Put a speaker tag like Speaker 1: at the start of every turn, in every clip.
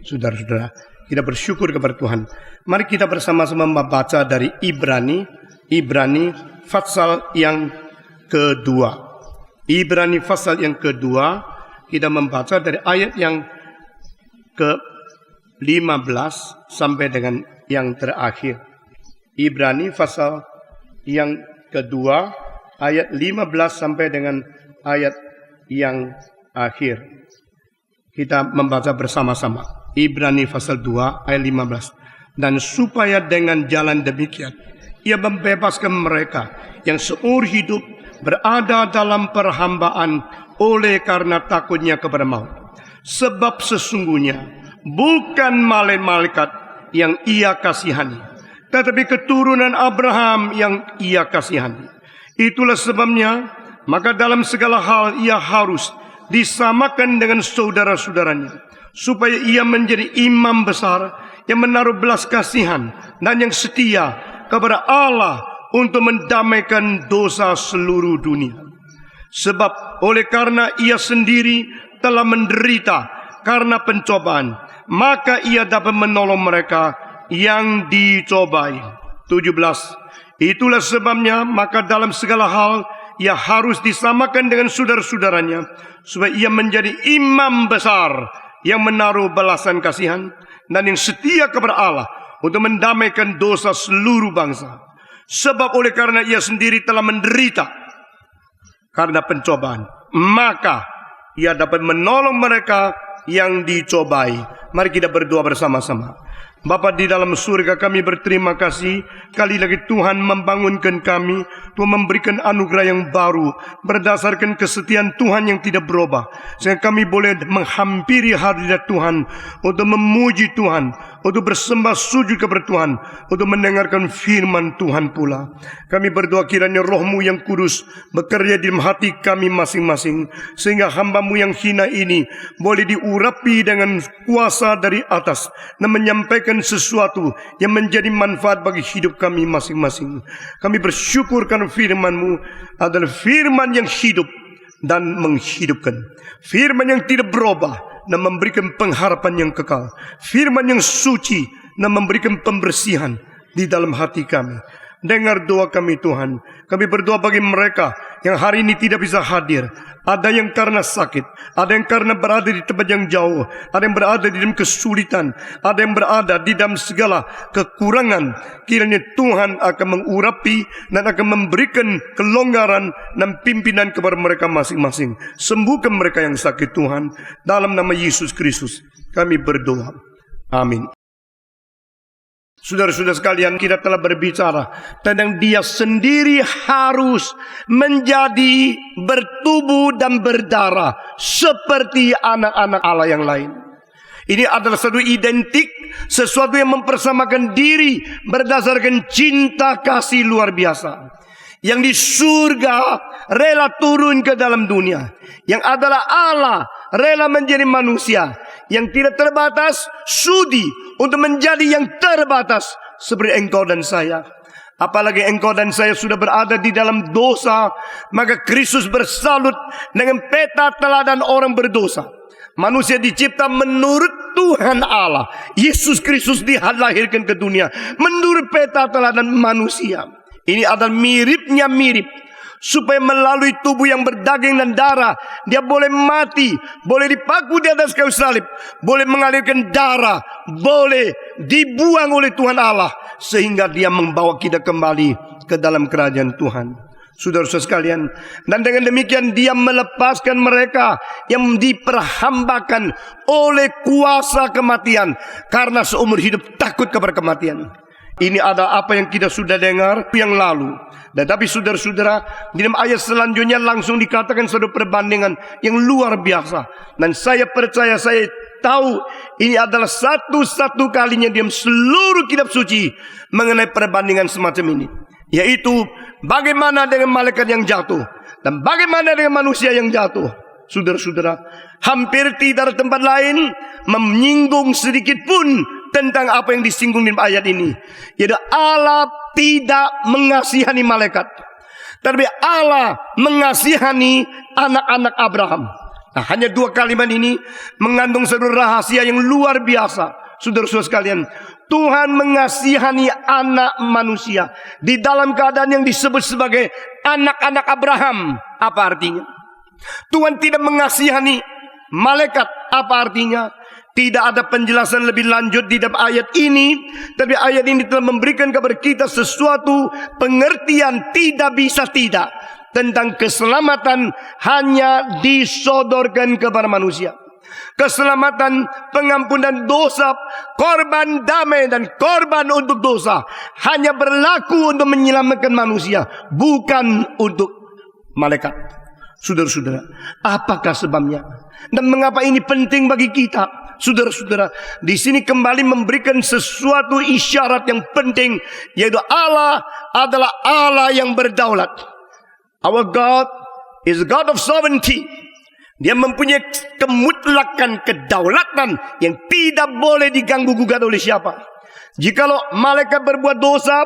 Speaker 1: Saudara-saudara, kita bersyukur kepada Tuhan. Mari kita bersama-sama membaca dari Ibrani pasal yang kedua. Ibrani pasal yang kedua, kita membaca dari ayat yang ke-15 sampai dengan yang terakhir. Ibrani pasal yang kedua, ayat 15 sampai dengan ayat yang akhir. Kita membaca bersama-sama. Ibrani pasal 2 ayat 15. Dan supaya dengan jalan demikian ia membebaskan mereka yang seumur hidup berada dalam perhambaan oleh karena takutnya kepada maut. Sebab sesungguhnya bukan malaikat yang ia kasihani, tetapi keturunan Abraham yang ia kasihani. Itulah sebabnya maka dalam segala hal ia harus disamakan dengan saudara-saudaranya, supaya ia menjadi imam besar yang menaruh belas kasihan dan yang setia kepada Allah untuk mendamaikan dosa seluruh dunia. Sebab oleh karena ia sendiri telah menderita karena pencobaan, maka ia dapat menolong mereka yang dicobai. 17. Itulah sebabnya maka dalam segala hal ia harus disamakan dengan saudara-saudaranya, supaya ia menjadi imam besar yang menaruh balasan kasihan dan yang setia kepada Allah untuk mendamaikan dosa seluruh bangsa. Sebab oleh karena ia sendiri telah menderita karena pencobaan, maka ia dapat menolong mereka yang dicobai. Mari kita berdoa bersama-sama. Bapa di dalam surga, kami berterima kasih kali lagi Tuhan membangunkan kami, Tuhan memberikan anugerah yang baru berdasarkan kesetiaan Tuhan yang tidak berubah, sehingga kami boleh menghampiri hadirat Tuhan untuk memuji Tuhan, untuk bersembah sujud kepada Tuhan, untuk mendengarkan firman Tuhan pula. Kami berdoa kiranya Roh-Mu yang kudus bekerja di dalam hati kami masing-masing, sehingga hamba-Mu yang hina ini boleh diurapi dengan kuasa dari atas dan menyampaikan sesuatu yang menjadi manfaat bagi hidup kami masing-masing. Kami bersyukur karena firman-Mu adalah firman yang hidup dan menghidupkan, firman yang tidak berubah dan memberikan pengharapan yang kekal, firman yang suci dan memberikan pembersihan di dalam hati kami. Dengar doa kami Tuhan. Kami berdoa bagi mereka yang hari ini tidak bisa hadir. Ada yang karena sakit, ada yang karena berada di tempat yang jauh, ada yang berada di dalam kesulitan, ada yang berada di dalam segala kekurangan. Kiranya Tuhan akan mengurapi dan akan memberikan kelonggaran dan pimpinan kepada mereka masing-masing. Sembuhkan mereka yang sakit Tuhan. Dalam nama Yesus Kristus kami berdoa. Amin. Saudara-saudara sekalian, kita telah berbicara tentang dia sendiri harus menjadi bertubuh dan berdarah seperti anak-anak Allah yang lain. Ini adalah satu identik, sesuatu yang mempersamakan diri berdasarkan cinta kasih luar biasa. Yang di surga rela turun ke dalam dunia, yang adalah Allah rela menjadi manusia yang tidak terbatas, sudi untuk menjadi yang terbatas seperti engkau dan saya. Apalagi engkau dan saya sudah berada di dalam dosa, maka Kristus bersalut dengan peta teladan orang berdosa. Manusia dicipta menurut Tuhan Allah. Yesus Kristus dilahirkan ke dunia menurut peta teladan manusia. Ini adalah miripnya mirip, supaya melalui tubuh yang berdaging dan darah dia boleh mati, boleh dipaku di atas kayu salib, boleh mengalirkan darah, boleh dibuang oleh Tuhan Allah, sehingga dia membawa kita kembali ke dalam kerajaan Tuhan. Saudara-saudara sekalian, dan dengan demikian dia melepaskan mereka yang diperhambakan oleh kuasa kematian, karena seumur hidup takut kepada kematian. Ini adalah apa yang kita sudah dengar yang lalu. Tetapi saudara-saudara, di dalam ayat selanjutnya langsung dikatakan satu perbandingan yang luar biasa. Dan saya percaya, saya tahu ini adalah satu-satu kalinya dalam seluruh kitab suci mengenai perbandingan semacam ini. Yaitu bagaimana dengan malaikat yang jatuh dan bagaimana dengan manusia yang jatuh. Saudara-saudara, hampir tidak ada tempat lain menyinggung sedikit pun tentang apa yang disinggung dalam ayat ini. Yaitu Allah tidak mengasihani malaikat, tapi Allah mengasihani anak-anak Abraham. Nah, hanya dua kalimat ini mengandung seluruh rahasia yang luar biasa. Saudara-saudara sekalian, Tuhan mengasihani anak manusia di dalam keadaan yang disebut sebagai anak-anak Abraham. Apa artinya? Tuhan tidak mengasihani malaikat. Apa artinya? Tidak ada penjelasan lebih lanjut di dalam ayat ini. Tapi ayat ini telah memberikan kepada kita sesuatu pengertian tidak bisa tidak tentang keselamatan hanya disodorkan kepada manusia. Keselamatan, pengampunan dosa, korban damai dan korban untuk dosa hanya berlaku untuk menyelamatkan manusia, bukan untuk malaikat. Saudara-saudara, apakah sebabnya? Dan mengapa ini penting bagi kita? Saudara-saudara, di sini kembali memberikan sesuatu isyarat yang penting, yaitu Allah adalah Allah yang berdaulat. Our God is God of sovereignty. Dia mempunyai kemutlakan kedaulatan yang tidak boleh diganggu-gugat oleh siapa. Jikalau malaikat berbuat dosa,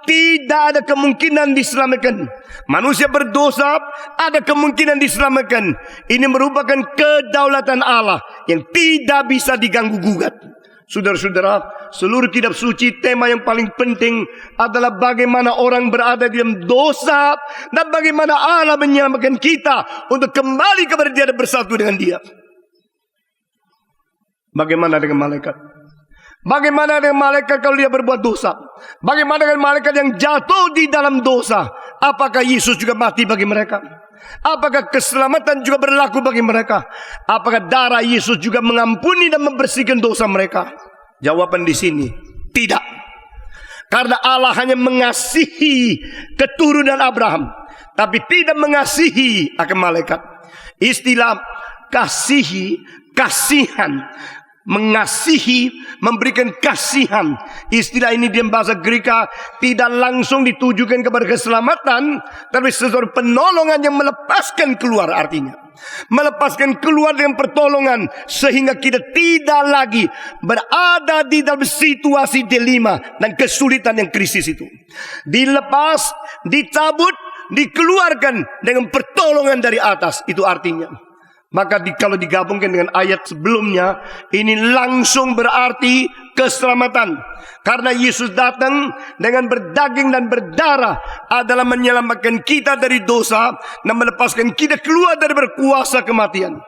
Speaker 1: tidak ada kemungkinan diselamatkan. Manusia berdosa, ada kemungkinan diselamatkan. Ini merupakan kedaulatan Allah yang tidak bisa diganggu-gugat. Saudara-saudara, seluruh kitab suci tema yang paling penting adalah bagaimana orang berada di dalam dosa dan bagaimana Allah menyelamatkan kita untuk kembali kepada Dia dan bersatu dengan Dia. Bagaimana dengan malaikat? Bagaimana dengan malaikat kalau dia berbuat dosa? Bagaimana dengan malaikat yang jatuh di dalam dosa? Apakah Yesus juga mati bagi mereka? Apakah keselamatan juga berlaku bagi mereka? Apakah darah Yesus juga mengampuni dan membersihkan dosa mereka? Jawaban di sini, tidak. Karena Allah hanya mengasihi keturunan Abraham, tapi tidak mengasihi akan malaikat. Istilah kasihi, kasihan, mengasihi, memberikan kasihan. Istilah ini di bahasa Greka tidak langsung ditujukan kepada keselamatan, tapi sesuatu penolongan yang melepaskan keluar. Artinya melepaskan keluar dengan pertolongan, sehingga kita tidak lagi berada di dalam situasi dilema dan kesulitan yang krisis itu. Dilepas, dicabut, dikeluarkan dengan pertolongan dari atas. Itu artinya. Maka kalau digabungkan dengan ayat sebelumnya, ini langsung berarti keselamatan. Karena Yesus datang dengan berdaging dan berdarah adalah menyelamatkan kita dari dosa dan melepaskan kita keluar dari berkuasa kematian.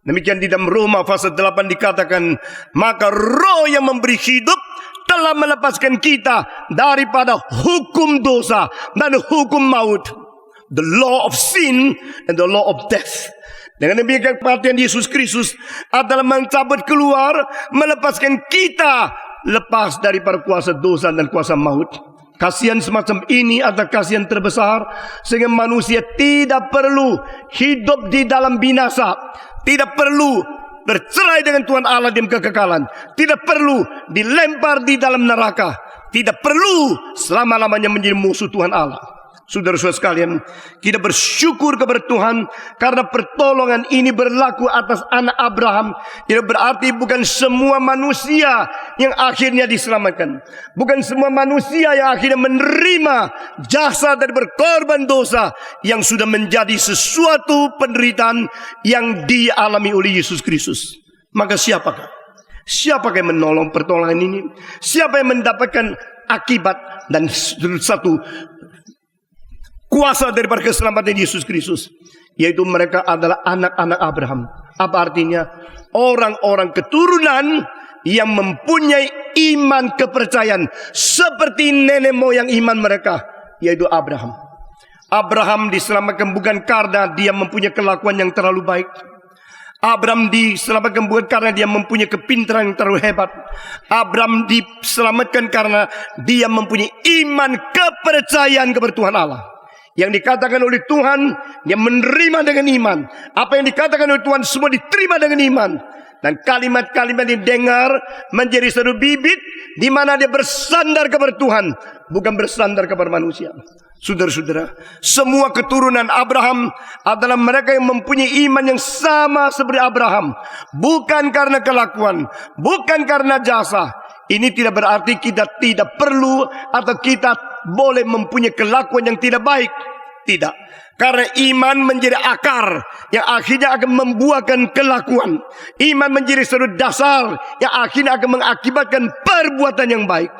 Speaker 1: Demikian di dalam Roma pasal 8 dikatakan, maka Roh yang memberi hidup telah melepaskan kita daripada hukum dosa dan hukum maut. The law of sin and the law of death. Dengan demikian kematian Yesus Kristus adalah mencabut keluar, melepaskan kita lepas daripada kuasa dosa dan kuasa maut. Kasihan semacam ini adalah kasihan terbesar, sehingga manusia tidak perlu hidup di dalam binasa, tidak perlu bercerai dengan Tuhan Allah di kekekalan, tidak perlu dilempar di dalam neraka, tidak perlu selama-lamanya menjadi musuh Tuhan Allah. Saudara-saudara sekalian, kita bersyukur kepada Tuhan karena pertolongan ini berlaku atas anak Abraham. Itu berarti bukan semua manusia yang akhirnya diselamatkan, bukan semua manusia yang akhirnya menerima jasa dari berkorban dosa yang sudah menjadi sesuatu penderitaan yang dialami oleh Yesus Kristus. Maka siapakah? Siapakah yang menolong pertolongan ini? Siapa yang mendapatkan akibat dan satu kuasa daripada keselamatan Yesus Kristus? Yaitu mereka adalah anak-anak Abraham. Apa artinya? Orang-orang keturunan yang mempunyai iman kepercayaan seperti nenek moyang iman mereka, yaitu Abraham. Abraham diselamatkan bukan karena dia mempunyai kelakuan yang terlalu baik. Abraham diselamatkan bukan karena dia mempunyai kepintaran yang terlalu hebat. Abraham diselamatkan karena dia mempunyai iman kepercayaan kepada Tuhan Allah. Yang dikatakan oleh Tuhan, dia menerima dengan iman. Apa yang dikatakan oleh Tuhan semua diterima dengan iman. Dan kalimat-kalimat yang didengar menjadi satu bibit di mana dia bersandar kepada Tuhan, bukan bersandar kepada manusia. Saudara-saudara, semua keturunan Abraham adalah mereka yang mempunyai iman yang sama seperti Abraham. Bukan karena kelakuan, bukan karena jasa. Ini tidak berarti kita tidak perlu atau kita boleh mempunyai kelakuan yang tidak baik. Tidak. Karena iman menjadi akar yang akhirnya akan membuahkan kelakuan. Iman menjadi satu dasar yang akhirnya akan mengakibatkan perbuatan yang baik.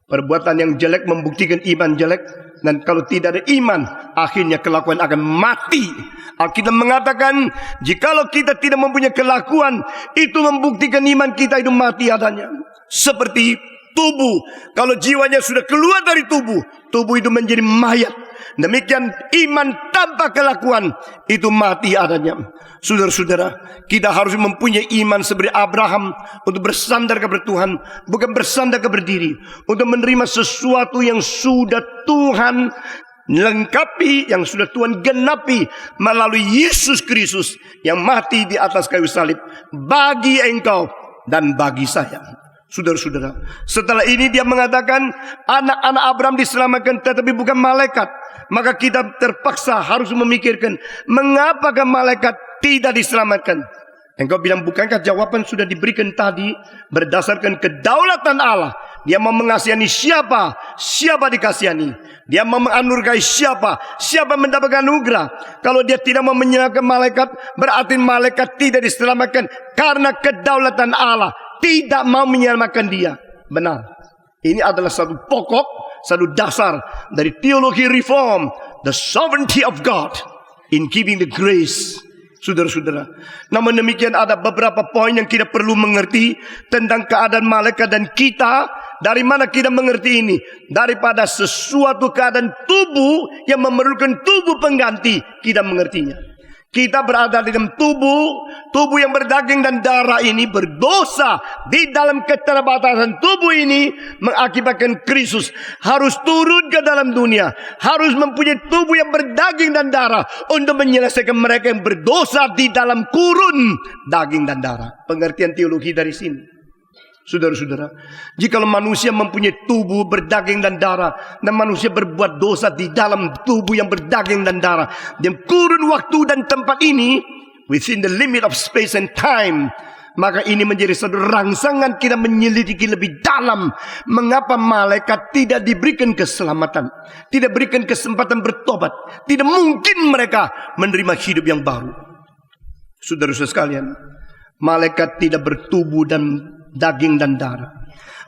Speaker 1: Perbuatan yang jelek membuktikan iman jelek. Dan kalau tidak ada iman, akhirnya kelakuan akan mati. Alkitab mengatakan, jikalau kita tidak mempunyai kelakuan, itu membuktikan iman kita itu mati adanya. Seperti tubuh, kalau jiwanya sudah keluar dari tubuh, tubuh itu menjadi mayat. Demikian iman tanpa kelakuan itu mati adanya. Saudara-saudara, kita harus mempunyai iman seperti Abraham untuk bersandar kepada Tuhan, bukan bersandar kepada diri, untuk menerima sesuatu yang sudah Tuhan lengkapi, yang sudah Tuhan genapi melalui Yesus Kristus yang mati di atas kayu salib bagi engkau dan bagi saya. Saudara-saudara, setelah ini dia mengatakan anak-anak Abraham diselamatkan tetapi bukan malaikat. Maka kita terpaksa harus memikirkan, mengapakah malaikat tidak diselamatkan? Engkau bilang, bukankah jawaban sudah diberikan tadi berdasarkan kedaulatan Allah? Dia mau mengasihani siapa? Siapa dikasihani? Dia mau menganugerahkan siapa? Siapa mendapatkan anugerah? Kalau dia tidak mau menyelamatkan malaikat, berarti malaikat tidak diselamatkan karena kedaulatan Allah tidak mau menyelamatkan dia. Benar. Ini adalah satu pokok, satu dasar dari teologi reform, the sovereignty of God in giving the grace. Saudara-saudara, namun demikian ada beberapa poin yang kita perlu mengerti tentang keadaan malaikat dan kita. Dari mana kita mengerti ini? Daripada sesuatu keadaan tubuh yang memerlukan tubuh pengganti, kita mengertinya. Kita berada di dalam tubuh yang berdaging dan darah ini berdosa. Di dalam keterbatasan tubuh ini mengakibatkan Kristus harus turun ke dalam dunia, harus mempunyai tubuh yang berdaging dan darah untuk menyelesaikan mereka yang berdosa di dalam kurun daging dan darah. Pengertian teologi dari sini. Saudara-saudara, jika manusia mempunyai tubuh berdaging dan darah, dan manusia berbuat dosa di dalam tubuh yang berdaging dan darah, dan kurun waktu dan tempat ini, within the limit of space and time, maka ini menjadi satu rangsangan kita menyelidiki lebih dalam. Mengapa malaikat tidak diberikan keselamatan, tidak berikan kesempatan bertobat? Tidak mungkin mereka menerima hidup yang baru. Saudara-saudara sekalian, malaikat tidak bertubuh dan daging dan darah.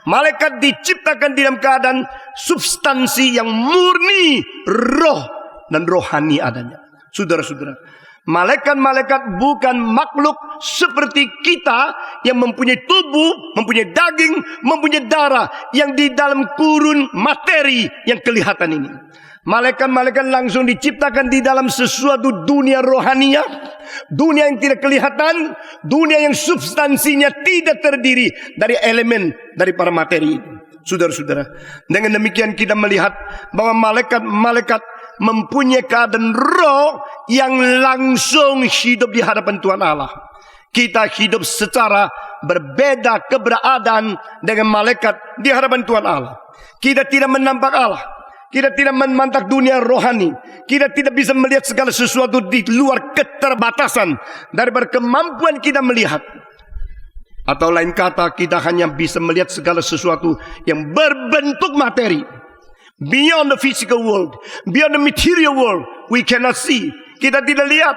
Speaker 1: Malaikat diciptakan di dalam keadaan substansi yang murni, roh dan rohani adanya. Saudara-saudara, malaikat-malaikat bukan makhluk seperti kita yang mempunyai tubuh, mempunyai daging, mempunyai darah yang di dalam kurun materi yang kelihatan ini. Malaikat-malaikat langsung diciptakan di dalam sesuatu dunia rohania, dunia yang tidak kelihatan, dunia yang substansinya tidak terdiri dari elemen dari para materi ini. Saudara-saudara, dengan demikian kita melihat bahwa malaikat-malaikat mempunyai keadaan roh yang langsung hidup di hadapan Tuhan Allah. Kita hidup secara berbeda keberadaan dengan malaikat di hadapan Tuhan Allah. Kita tidak menampak Allah. Kita tidak memantap dunia rohani. Kita tidak bisa melihat segala sesuatu di luar keterbatasan daripada kemampuan kita melihat. Atau lain kata, kita hanya bisa melihat segala sesuatu yang berbentuk materi. Beyond the physical world, beyond the material world, we cannot see. Kita tidak lihat.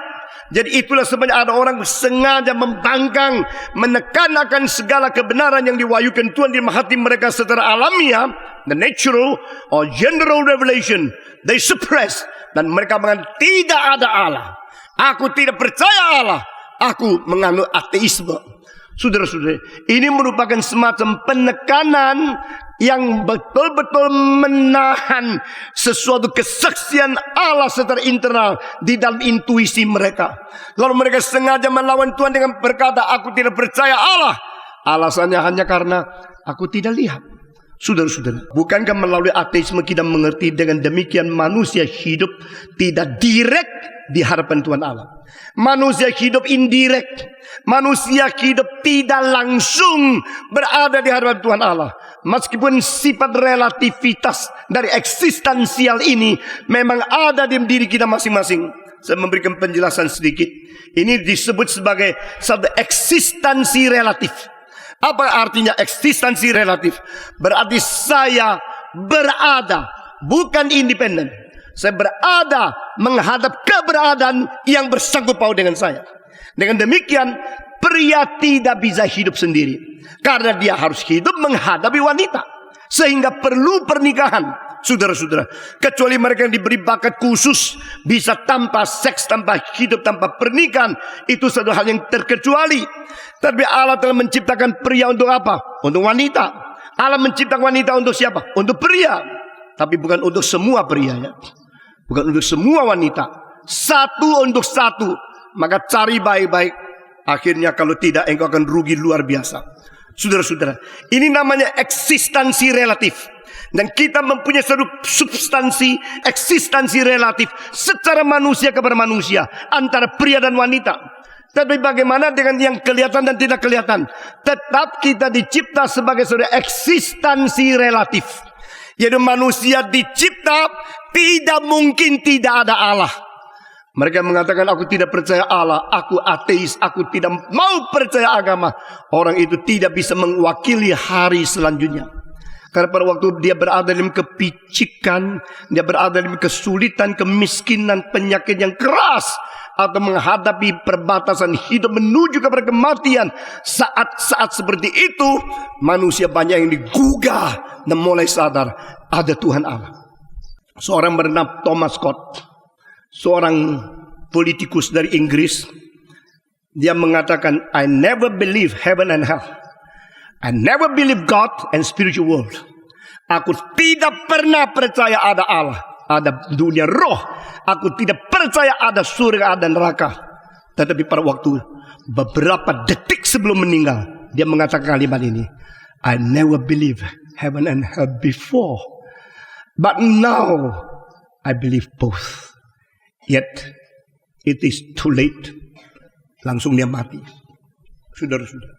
Speaker 1: Jadi itulah sebabnya ada orang sengaja membangkang, menekankan segala kebenaran yang diwahyukan Tuhan di hati mereka secara alamiah, the natural or general revelation, they suppress, dan mereka mengatakan tidak ada Allah. Aku tidak percaya Allah. Aku menganut ateisme. Saudara-saudara, ini merupakan semacam penekanan yang betul-betul menahan sesuatu kesaksian Allah secara internal di dalam intuisi mereka. Lalu mereka sengaja melawan Tuhan dengan berkata, aku tidak percaya Allah. Alasannya hanya karena aku tidak lihat. Saudara-saudara, bukankah melalui ateisme kita mengerti dengan demikian manusia hidup tidak direct di hadapan Tuhan Allah. Manusia hidup indirect. Manusia hidup tidak langsung berada di hadapan Tuhan Allah. Meskipun sifat relativitas dari eksistensial ini memang ada di diri kita masing-masing. Saya memberikan penjelasan sedikit. Ini disebut sebagai satu eksistensi relatif. Apa artinya eksistensi relatif? Berarti saya berada, bukan independen. Saya berada menghadap keberadaan yang bersangkut paut dengan saya. Dengan demikian, pria tidak bisa hidup sendiri, karena dia harus hidup menghadapi wanita. Sehingga perlu pernikahan, saudara-saudara. Kecuali mereka yang diberi bakat khusus, bisa tanpa seks, tanpa hidup, tanpa pernikahan. Itu satu hal yang terkecuali. Tapi Allah telah menciptakan pria untuk apa? Untuk wanita. Allah menciptakan wanita untuk siapa? Untuk pria. Tapi bukan untuk semua pria, ya. Bukan untuk semua wanita. Satu untuk satu. Maka cari baik-baik. Akhirnya kalau tidak, engkau akan rugi luar biasa. Saudara-saudara, ini namanya eksistensi relatif. Dan kita mempunyai satu substansi, eksistensi relatif secara manusia kepada manusia, antara pria dan wanita. Tapi bagaimana dengan yang kelihatan dan tidak kelihatan? Tetap kita dicipta sebagai satu eksistensi relatif. Yaitu manusia dicipta, tidak mungkin tidak ada Allah. Mereka mengatakan, aku tidak percaya Allah, aku ateis, aku tidak mau percaya agama. Orang itu tidak bisa mewakili hari selanjutnya. Karena pada waktu dia berada dalam kepicikan, dia berada dalam kesulitan, kemiskinan, penyakit yang keras, atau menghadapi perbatasan hidup menuju kepada kematian. Saat-saat seperti itu, manusia banyak yang digugah dan mulai sadar, ada Tuhan Allah. Seorang bernama Thomas Scott, seorang politikus dari Inggris, dia mengatakan, I never believe heaven and hell. I never believe God and spiritual world. Aku tidak pernah percaya ada Allah, ada dunia roh. Aku tidak percaya ada surga dan neraka. Tetapi pada waktu beberapa detik sebelum meninggal, dia mengatakan kalimat ini, I never believe heaven and hell before, but now I believe both. Yet it is too late. Langsung dia mati. Saudara-saudara,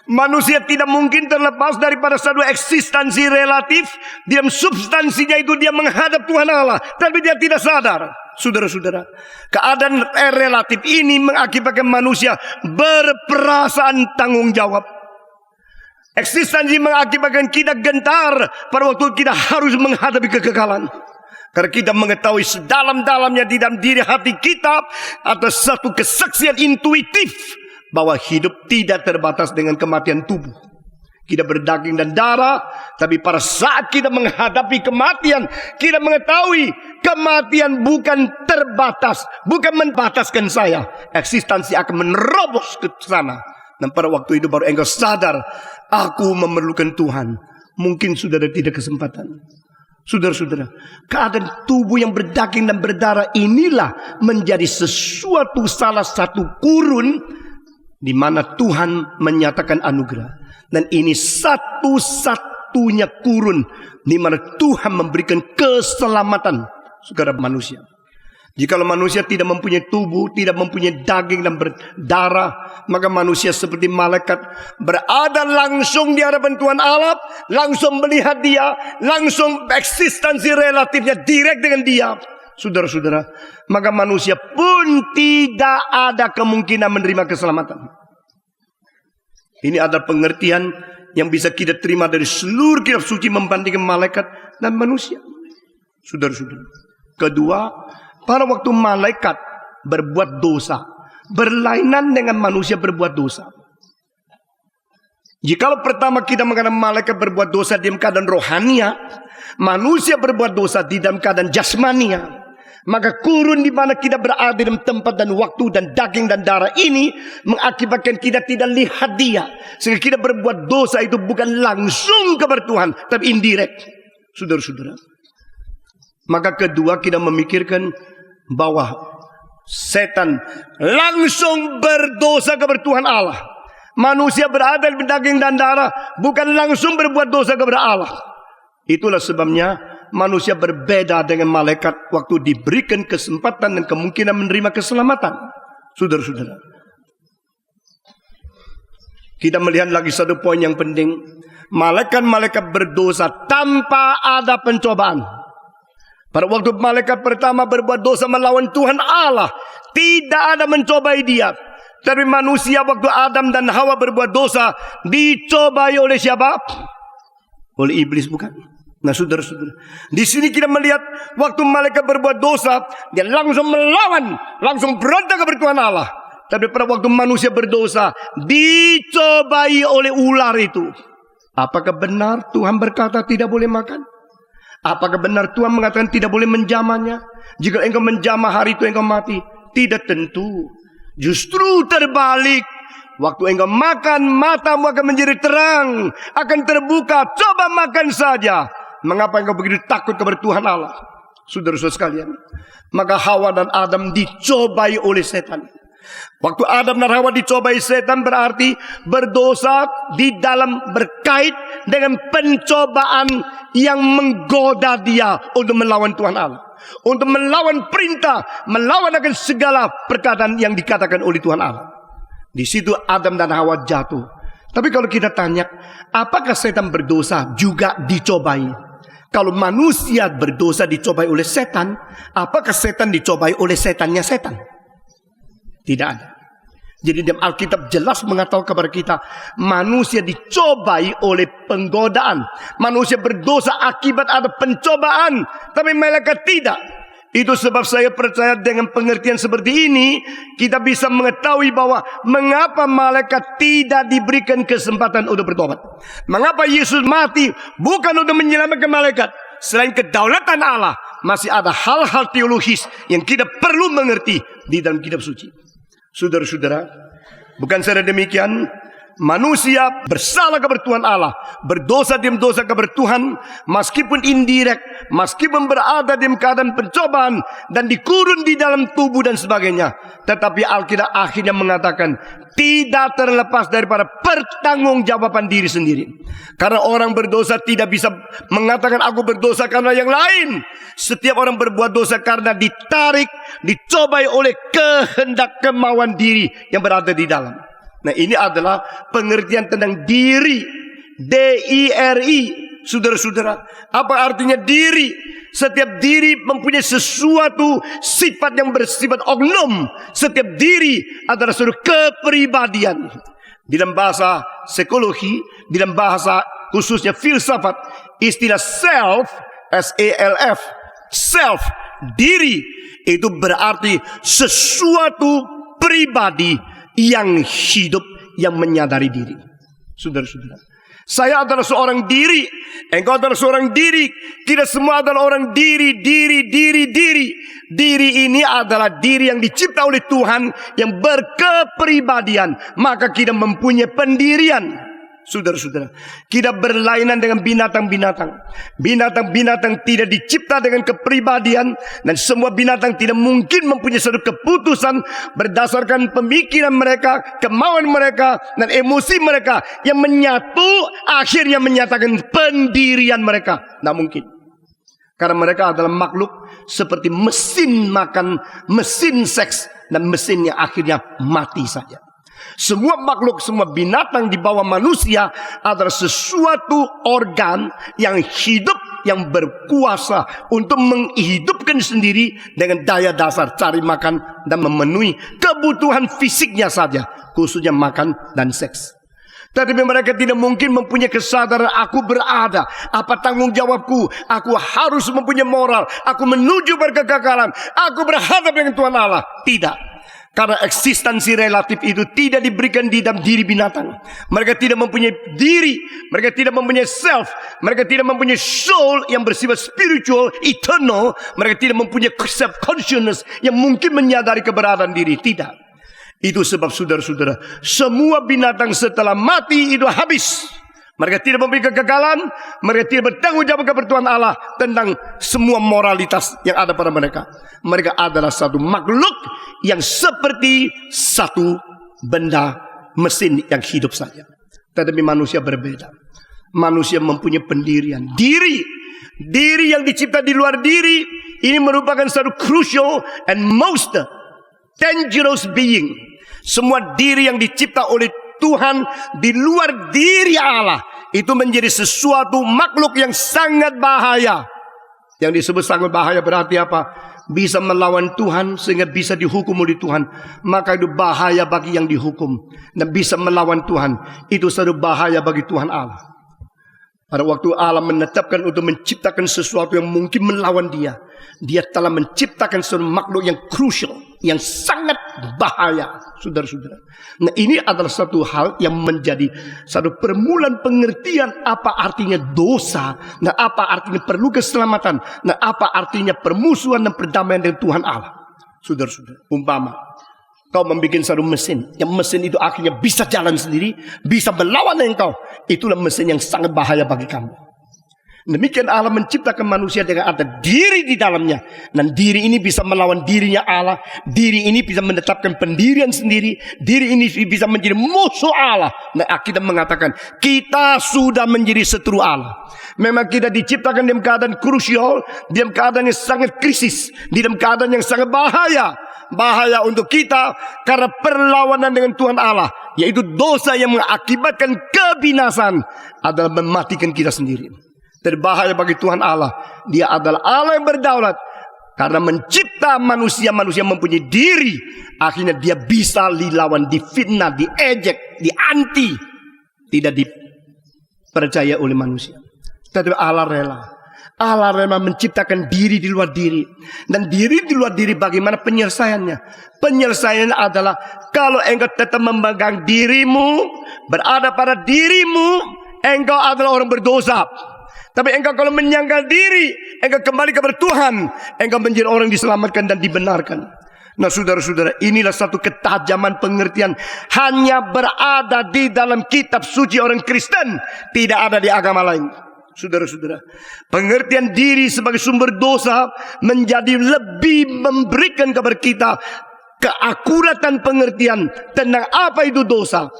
Speaker 1: manusia tidak mungkin terlepas daripada satu eksistensi relatif. Dalam substansinya itu dia menghadap Tuhan Allah, tapi dia tidak sadar. Saudara-saudara, keadaan relatif ini mengakibatkan manusia berperasaan tanggung jawab. Eksistensi mengakibatkan kita gentar pada waktu kita harus menghadapi kegagalan. Karena kita mengetahui sedalam-dalamnya di dalam diri hati kita ada satu kesaksian intuitif bahwa hidup tidak terbatas dengan kematian tubuh. Kita berdaging dan darah, tapi pada saat kita menghadapi kematian, kita mengetahui kematian bukan terbatas, bukan membataskan saya. Eksistensi akan menerobos ke sana. Dan pada waktu itu baru engkau sadar, aku memerlukan Tuhan. Mungkin sudah ada tidak kesempatan. Saudara-saudara, keadaan tubuh yang berdaging dan berdarah inilah menjadi sesuatu salah satu kurun di mana Tuhan menyatakan anugerah. Dan ini satu-satunya kurun di mana Tuhan memberikan keselamatan kepada manusia. Jikalau manusia tidak mempunyai tubuh, tidak mempunyai daging dan berdarah, maka manusia seperti malaikat berada langsung di hadapan Tuhan Allah, langsung melihat dia, langsung eksistensi relatifnya direct dengan dia. Saudara-saudara, maka manusia pun tidak ada kemungkinan menerima keselamatan. Ini adalah pengertian yang bisa kita terima dari seluruh kitab suci membandingkan malaikat dan manusia. Saudara-saudara, kedua, pada waktu malaikat berbuat dosa, berlainan dengan manusia berbuat dosa. Jikalau pertama kita mengatakan malaikat berbuat dosa dalam keadaan rohania, manusia berbuat dosa di dalam keadaan jasmania, maka kurun di mana kita berada dalam tempat dan waktu dan daging dan darah ini mengakibatkan kita tidak lihat dia. Sehingga kita berbuat dosa itu bukan langsung kepada Tuhan, tapi indirect. Saudara-saudara, maka kedua kita memikirkan bahwa setan langsung berdosa kepada Tuhan Allah. Manusia berada di daging dan darah, bukan langsung berbuat dosa kepada Allah. Itulah sebabnya manusia berbeda dengan malaikat waktu diberikan kesempatan dan kemungkinan menerima keselamatan. Saudara-saudara, kita melihat lagi satu poin yang penting. Malaikat-malaikat berdosa tanpa ada pencobaan. Pada waktu malaikat pertama berbuat dosa melawan Tuhan Allah, tidak ada mencobai dia. Tapi manusia waktu Adam dan Hawa berbuat dosa, dicobai oleh siapa? Oleh iblis, bukan? Nah saudara-saudara, di sini kita melihat waktu malaikat berbuat dosa, dia langsung melawan, langsung berontak kepada Tuhan Allah. Tapi pada waktu manusia berdosa, dicobai oleh ular itu. Apakah benar Tuhan berkata tidak boleh makan? Apakah benar Tuhan mengatakan tidak boleh menjamahnya? Jika engkau menjamah hari itu engkau mati. Tidak tentu. Justru terbalik. Waktu engkau makan, matamu akan menjadi terang, akan terbuka. Coba makan saja. Mengapa engkau begitu takut kepada Tuhan Allah? Saudara-saudara sekalian, maka Hawa dan Adam dicobai oleh setan. Waktu Adam dan Hawa dicobai setan berarti berdosa di dalam berkait dengan pencobaan yang menggoda dia untuk melawan Tuhan Allah, untuk melawan perintah, melawan akan segala perkataan yang dikatakan oleh Tuhan Allah. Di situ Adam dan Hawa jatuh. Tapi kalau kita tanya, apakah setan berdosa juga dicobai? Kalau manusia berdosa dicobai oleh setan, apakah setan dicobai oleh setannya setan? Tidak ada. Jadi dalam Alkitab jelas mengatakan kepada kita, manusia dicobai oleh penggodaan. Manusia berdosa akibat ada pencobaan, tapi malaikat tidak. Itu sebab saya percaya dengan pengertian seperti ini, kita bisa mengetahui bahwa mengapa malaikat tidak diberikan kesempatan untuk bertobat. Mengapa Yesus mati bukan untuk menyelamatkan malaikat. Selain kedaulatan Allah, masih ada hal-hal teologis yang kita perlu mengerti di dalam kitab suci. Saudara-saudara, bukan saja demikian, manusia bersalah kepada Tuhan Allah, berdosa dalam dosa kepada Tuhan, meskipun indirect, meskipun berada dalam keadaan pencobaan dan dikurun di dalam tubuh dan sebagainya. Tetapi Alkitab akhirnya mengatakan tidak terlepas daripada pertanggungjawaban diri sendiri. Karena orang berdosa tidak bisa mengatakan aku berdosa karena yang lain. Setiap orang berbuat dosa karena ditarik, dicobai oleh kehendak kemauan diri yang berada di dalam. Nah, ini adalah pengertian tentang diri. D-I-R-I. Saudara-saudara, apa artinya diri? Setiap diri mempunyai sesuatu sifat yang bersifat oknum. Setiap diri adalah suatu kepribadian. Di dalam bahasa psikologi, di dalam bahasa khususnya filsafat, istilah self, S-E-L-F, self, diri, itu berarti sesuatu pribadi yang hidup, yang menyadari diri. Saudara-saudara, saya adalah seorang diri, engkau adalah seorang diri, kita semua adalah orang diri. Diri ini adalah diri yang dicipta oleh Tuhan, yang berkepribadian. Maka kita mempunyai pendirian. Saudara-saudara, kita berlainan dengan binatang-binatang. Binatang-binatang tidak dicipta dengan kepribadian, dan semua binatang tidak mungkin mempunyai suatu keputusan berdasarkan pemikiran mereka, kemauan mereka, dan emosi mereka yang menyatu akhirnya menyatakan pendirian mereka. Tidak mungkin. Karena mereka adalah makhluk seperti mesin makan, mesin seks, dan mesin yang akhirnya mati saja. Semua makhluk, semua binatang di bawah manusia adalah sesuatu organ yang hidup, yang berkuasa untuk menghidupkan sendiri dengan daya dasar cari makan dan memenuhi kebutuhan fisiknya saja, khususnya makan dan seks. Tetapi mereka tidak mungkin mempunyai kesadaran aku berada, apa tanggung jawabku, aku harus mempunyai moral, aku menuju berkekekalan, aku berhadap dengan Tuhan Allah. Tidak. Karena eksistensi relatif itu tidak diberikan di dalam diri binatang. Mereka tidak mempunyai diri, mereka tidak mempunyai self, mereka tidak mempunyai soul yang bersifat spiritual, eternal. Mereka tidak mempunyai self consciousness yang mungkin menyadari keberadaan diri. Tidak. Itu sebab saudara-saudara, semua binatang setelah mati itu habis. Mereka tidak mempunyai kegagalan, mereka tidak bertanggung jawab kepada Tuhan Allah tentang semua moralitas yang ada pada mereka. Mereka adalah satu makhluk yang seperti satu benda mesin yang hidup saja. Tetapi manusia berbeda. Manusia mempunyai pendirian. Diri yang dicipta di luar diri, ini merupakan satu crucial and most dangerous being. Semua diri yang dicipta oleh Tuhan di luar diri Allah itu menjadi sesuatu makhluk yang sangat bahaya. Yang disebut sangat bahaya berarti apa? Bisa melawan Tuhan sehingga bisa dihukum oleh Tuhan. Maka itu bahaya bagi yang dihukum. Dan bisa melawan Tuhan, itu satu bahaya bagi Tuhan Allah. Pada waktu Allah menetapkan untuk menciptakan sesuatu yang mungkin melawan dia, dia telah menciptakan sesuatu makhluk yang krusial, yang sangat bahaya, saudara-saudara. Nah, ini adalah satu hal yang menjadi satu permulaan pengertian apa artinya dosa, nah apa artinya perlu keselamatan, nah apa artinya permusuhan dan perdamaian dengan Tuhan Allah. Saudara-saudara, umpama kau membuat satu mesin, yang mesin itu akhirnya bisa jalan sendiri, bisa melawan engkau. Itulah mesin yang sangat bahaya bagi kamu. Demikian Allah menciptakan manusia dengan ada diri di dalamnya. Dan diri ini bisa melawan dirinya Allah. Diri ini bisa menetapkan pendirian sendiri. Diri ini bisa menjadi musuh Allah. Nah, kita mengatakan, kita sudah menjadi setru Allah. Memang kita diciptakan dalam keadaan krusial, dalam keadaan yang sangat krisis, dalam keadaan yang sangat bahaya. Bahaya untuk kita karena perlawanan dengan Tuhan Allah, yaitu dosa yang mengakibatkan kebinasan adalah mematikan kita sendiri. Terbahaya bagi Tuhan Allah, dia adalah Allah yang berdaulat. Karena mencipta manusia mempunyai diri, akhirnya dia bisa dilawan, difitnah, diejek, dianti, tidak dipercaya oleh manusia. Tetapi Allah rela. Allah rela menciptakan diri di luar diri. Dan diri di luar diri bagaimana penyelesaiannya? Penyelesaiannya adalah kalau engkau tetap memegang dirimu, berada pada dirimu, engkau adalah orang berdosa. Tapi engkau kalau menyangkal diri, engkau kembali kepada Tuhan, engkau menjadi orang diselamatkan dan dibenarkan. Nah, saudara-saudara, inilah satu ketajaman pengertian hanya berada di dalam kitab suci orang Kristen, tidak ada di agama lain. Saudara-saudara, pengertian diri sebagai sumber dosa menjadi lebih memberikan kepada kita keakuratan pengertian tentang apa itu dosa.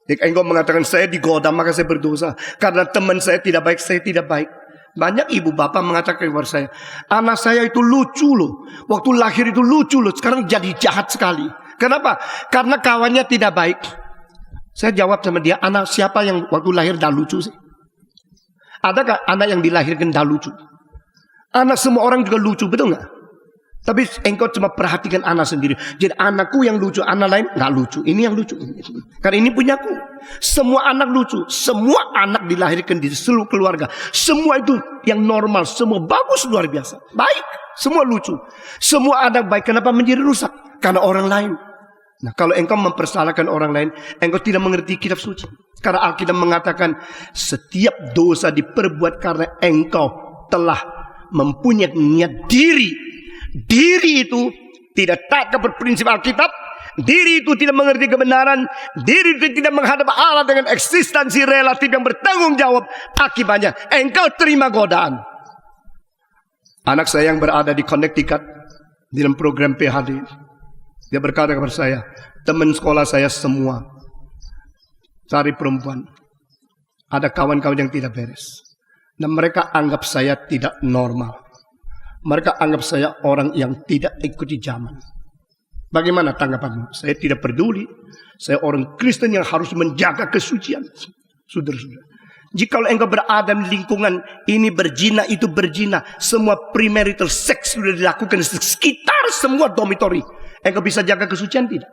Speaker 1: Jika engkau mengatakan saya digoda maka saya berdosa, karena teman saya tidak baik, saya tidak baik. Banyak ibu bapak mengatakan kepada saya, anak saya itu lucu loh, waktu lahir itu lucu loh, sekarang jadi jahat sekali. Kenapa? Karena kawannya tidak baik. Saya jawab sama dia, anak siapa yang waktu lahir dah lucu sih? Adakah anak yang dilahirkan dah lucu? Anak semua orang juga lucu, betul nggak? Tapi engkau cuma perhatikan anak sendiri. Jadi anakku yang lucu, anak lain nggak lucu. Ini yang lucu. Karena ini punyaku. Semua anak lucu. Semua anak dilahirkan di seluruh keluarga. Semua itu yang normal. Semua bagus, luar biasa. Baik. Semua lucu. Semua anak baik. Kenapa menjadi rusak? Karena orang lain. Nah, kalau engkau mempersalahkan orang lain, engkau tidak mengerti kitab suci. Karena Alkitab mengatakan setiap dosa diperbuat karena engkau telah mempunyai niat diri. Diri itu tidak taat kepada prinsip Alkitab. Diri itu tidak mengerti kebenaran. Diri itu tidak menghadap Allah dengan eksistensi relatif yang bertanggung jawab. Akibatnya engkau terima godaan. Anak saya yang berada di Connecticut dalam program PhD, dia berkata kepada saya, teman sekolah saya semua cari perempuan. Ada kawan-kawan yang tidak beres. Dan mereka anggap saya tidak normal. Mereka anggap saya orang yang tidak ikuti zaman. Bagaimana tanggapanmu? Saya tidak peduli. Saya orang Kristen yang harus menjaga kesucian. Saudara-saudara, jika engkau berada di lingkungan ini berzina, itu berzina, semua premarital sex sudah dilakukan di sekitar semua dormitory, engkau bisa jaga kesucian tidak?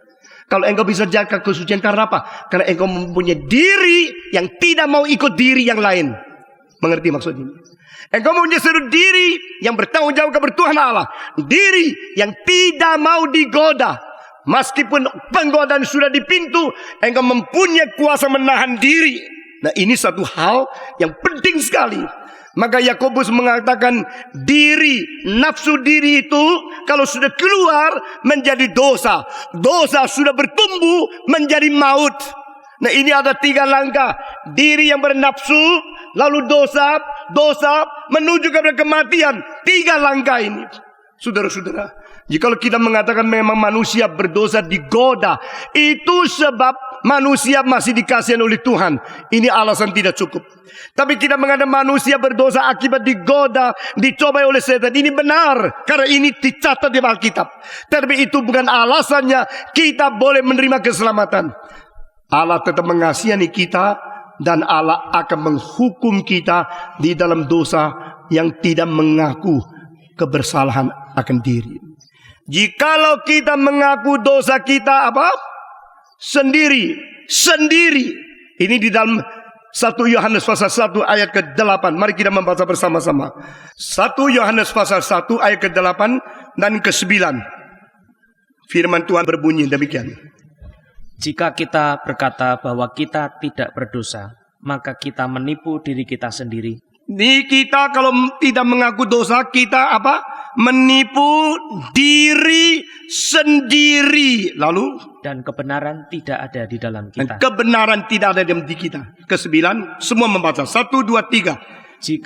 Speaker 1: Kalau engkau bisa jaga kesucian karena apa? Karena engkau mempunyai diri yang tidak mau ikut diri yang lain. Mengerti maksud ini? Engkau mempunyai satu diri yang bertanggung jawab kepada Tuhan Allah. Diri yang tidak mau digoda. Meskipun penggodaan sudah di pintu, engkau mempunyai kuasa menahan diri. Nah, ini satu hal yang penting sekali. Maka Yakobus mengatakan diri, nafsu diri itu kalau sudah keluar menjadi dosa. Dosa sudah bertumbuh menjadi maut. Nah, ini ada 3 langkah. Diri yang bernafsu, lalu dosa, dosa menuju kepada kematian. 3 langkah ini. Saudara-saudara, jika kita mengatakan memang manusia berdosa digoda, itu sebab manusia masih dikasihi oleh Tuhan. Ini alasan tidak cukup. Tapi kita mengatakan manusia berdosa akibat digoda, dicobai oleh setan. Ini benar, karena ini dicatat di Alkitab. Tapi itu bukan alasannya kita boleh menerima keselamatan. Allah tetap mengasihani kita, dan Allah akan menghukum kita di dalam dosa yang tidak mengaku kebersalahan akan diri. Jikalau kita mengaku dosa kita apa? Sendiri. Ini di dalam 1 Yohanes pasal 1 ayat ke-8. Mari kita membaca bersama-sama. 1 Yohanes pasal 1 ayat ke-8 dan ke-9. Firman Tuhan berbunyi demikian.
Speaker 2: Jika kita berkata bahwa kita tidak berdosa, maka kita menipu diri kita sendiri.
Speaker 1: Kita kalau tidak mengaku dosa, kita apa? Menipu diri sendiri. Lalu?
Speaker 2: Dan kebenaran tidak ada di dalam
Speaker 1: Dan
Speaker 2: kita.
Speaker 1: kebenaran tidak ada di kita. Ke-9, semua membaca. 1, 2, 3.